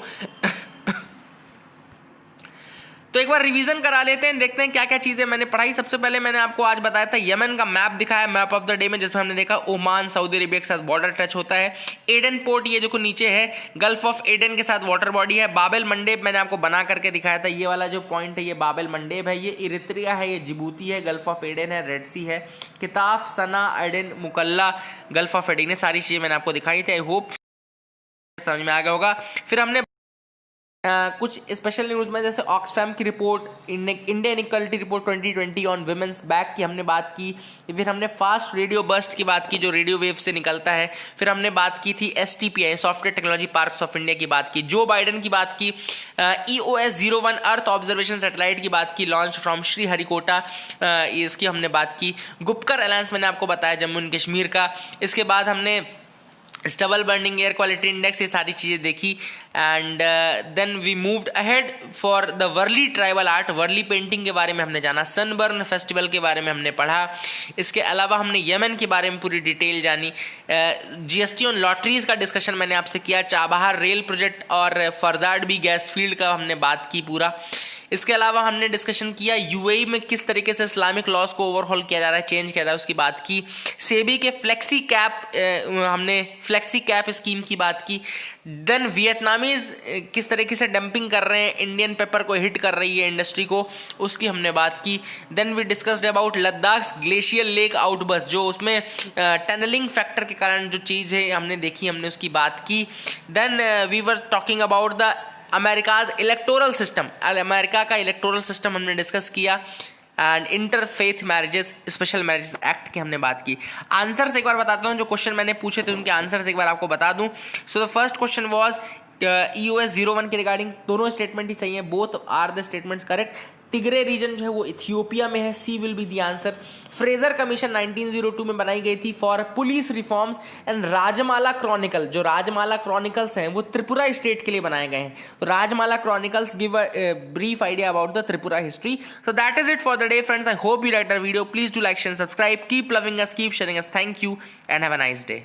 तो एक बार रिवीजन करा लेते हैं, देखते हैं क्या क्या चीज़ें मैंने पढ़ाई. सबसे पहले मैंने आपको आज बताया था यमन का मैप दिखाया, मैप ऑफ द डे में, जिसमें हमने देखा ओमान सऊदी अरेबिया के साथ बॉर्डर टच होता है. एडन पोर्ट ये जो नीचे है गल्फ ऑफ एडन के साथ वाटर बॉडी है. बाबेल मंडेब मैंने आपको बना करके दिखाया था. ये वाला जो पॉइंट है ये बाबेल मंडेब है. ये इरित्रिया है, ये जिबूती है, गल्फ ऑफ एडन है, रेड सी है, Kitaf, Sanaa, Aden, Mukalla, Gulf of Aden. सारी चीज़ें मैंने आपको दिखाई थी. आई होप समझ में आ गया होगा. फिर हमने कुछ स्पेशल न्यूज़ में जैसे ऑक्सफैम की report, Indian equality report 2020 on women's back की हमने बात की. फिर हमने फास्ट रेडियो बर्स्ट की बात की जो रेडियो वेव से निकलता है. फिर हमने बात की थी STPI software technology parks of India की बात की. जो बाइडन की बात की. EOS-01 अर्थ ऑब्जर्वेशन सैटेलाइट की बात की, लॉन्च फ्रॉम श्रीहरिकोटा, इसकी हमने बात की. गुपकर अलायंस मैंने आपको बताया जम्मू एंड कश्मीर का. इसके बाद हमने stubble burning air quality index, ये सारी चीज़ें देखी. And then we moved ahead for the Warli tribal art. Warli painting के बारे में हमने जाना. सनबर्न फेस्टिवल के बारे में हमने पढ़ा. इसके अलावा हमने यमन के बारे में पूरी डिटेल जानी. GST ऑन लॉटरीज का डिस्कशन मैंने आपसे किया. चाबहार रेल प्रोजेक्ट और फरजाड बी गैस फील्ड का हमने बात की पूरा. इसके अलावा हमने डिस्कशन किया UAE में किस तरीके से इस्लामिक लॉज को ओवरहॉल किया जा रहा है, चेंज किया जा रहा है, उसकी बात की. सेबी के फ्लेक्सी कैप स्कीम की बात की. देन वियतनामीज किस तरीके से डंपिंग कर रहे हैं, इंडियन पेपर को हिट कर रही है इंडस्ट्री को, उसकी हमने बात की. Then we discussed about Ladakh glacier lake outburst, जो उसमें टनलिंग फैक्टर के कारण जो चीज़ है हमने देखी, हमने उसकी बात की. Then we were talking about the America's electoral system, America का इलेक्टोरल सिस्टम हमने डिस्कस किया. And interfaith marriages, special marriages act की हमने बात की. आंसर्स एक बार बताता हूँ, जो क्वेश्चन मैंने पूछे थे उनके आंसर्स एक बार आपको बता दूं. So the first question was EOS-01 के रिगार्डिंग. दोनों स्टेटमेंट ही सही है, both are the statements correct. Tigray region जो है वो इथियोपिया में है, C will be the answer. Fraser Commission 1902 में बनाई गई थी for police reforms. And Rajmala chronicle, जो राजमाला क्रॉनिकल्स हैं वो त्रिपुरा स्टेट के लिए बनाए गए हैं. तो Rajmala chronicles give a brief idea about the Tripura history. So that is it for the day friends. I hope you like the video. Please do like, share, subscribe. Keep loving us, keep sharing us. Thank you and have a nice day.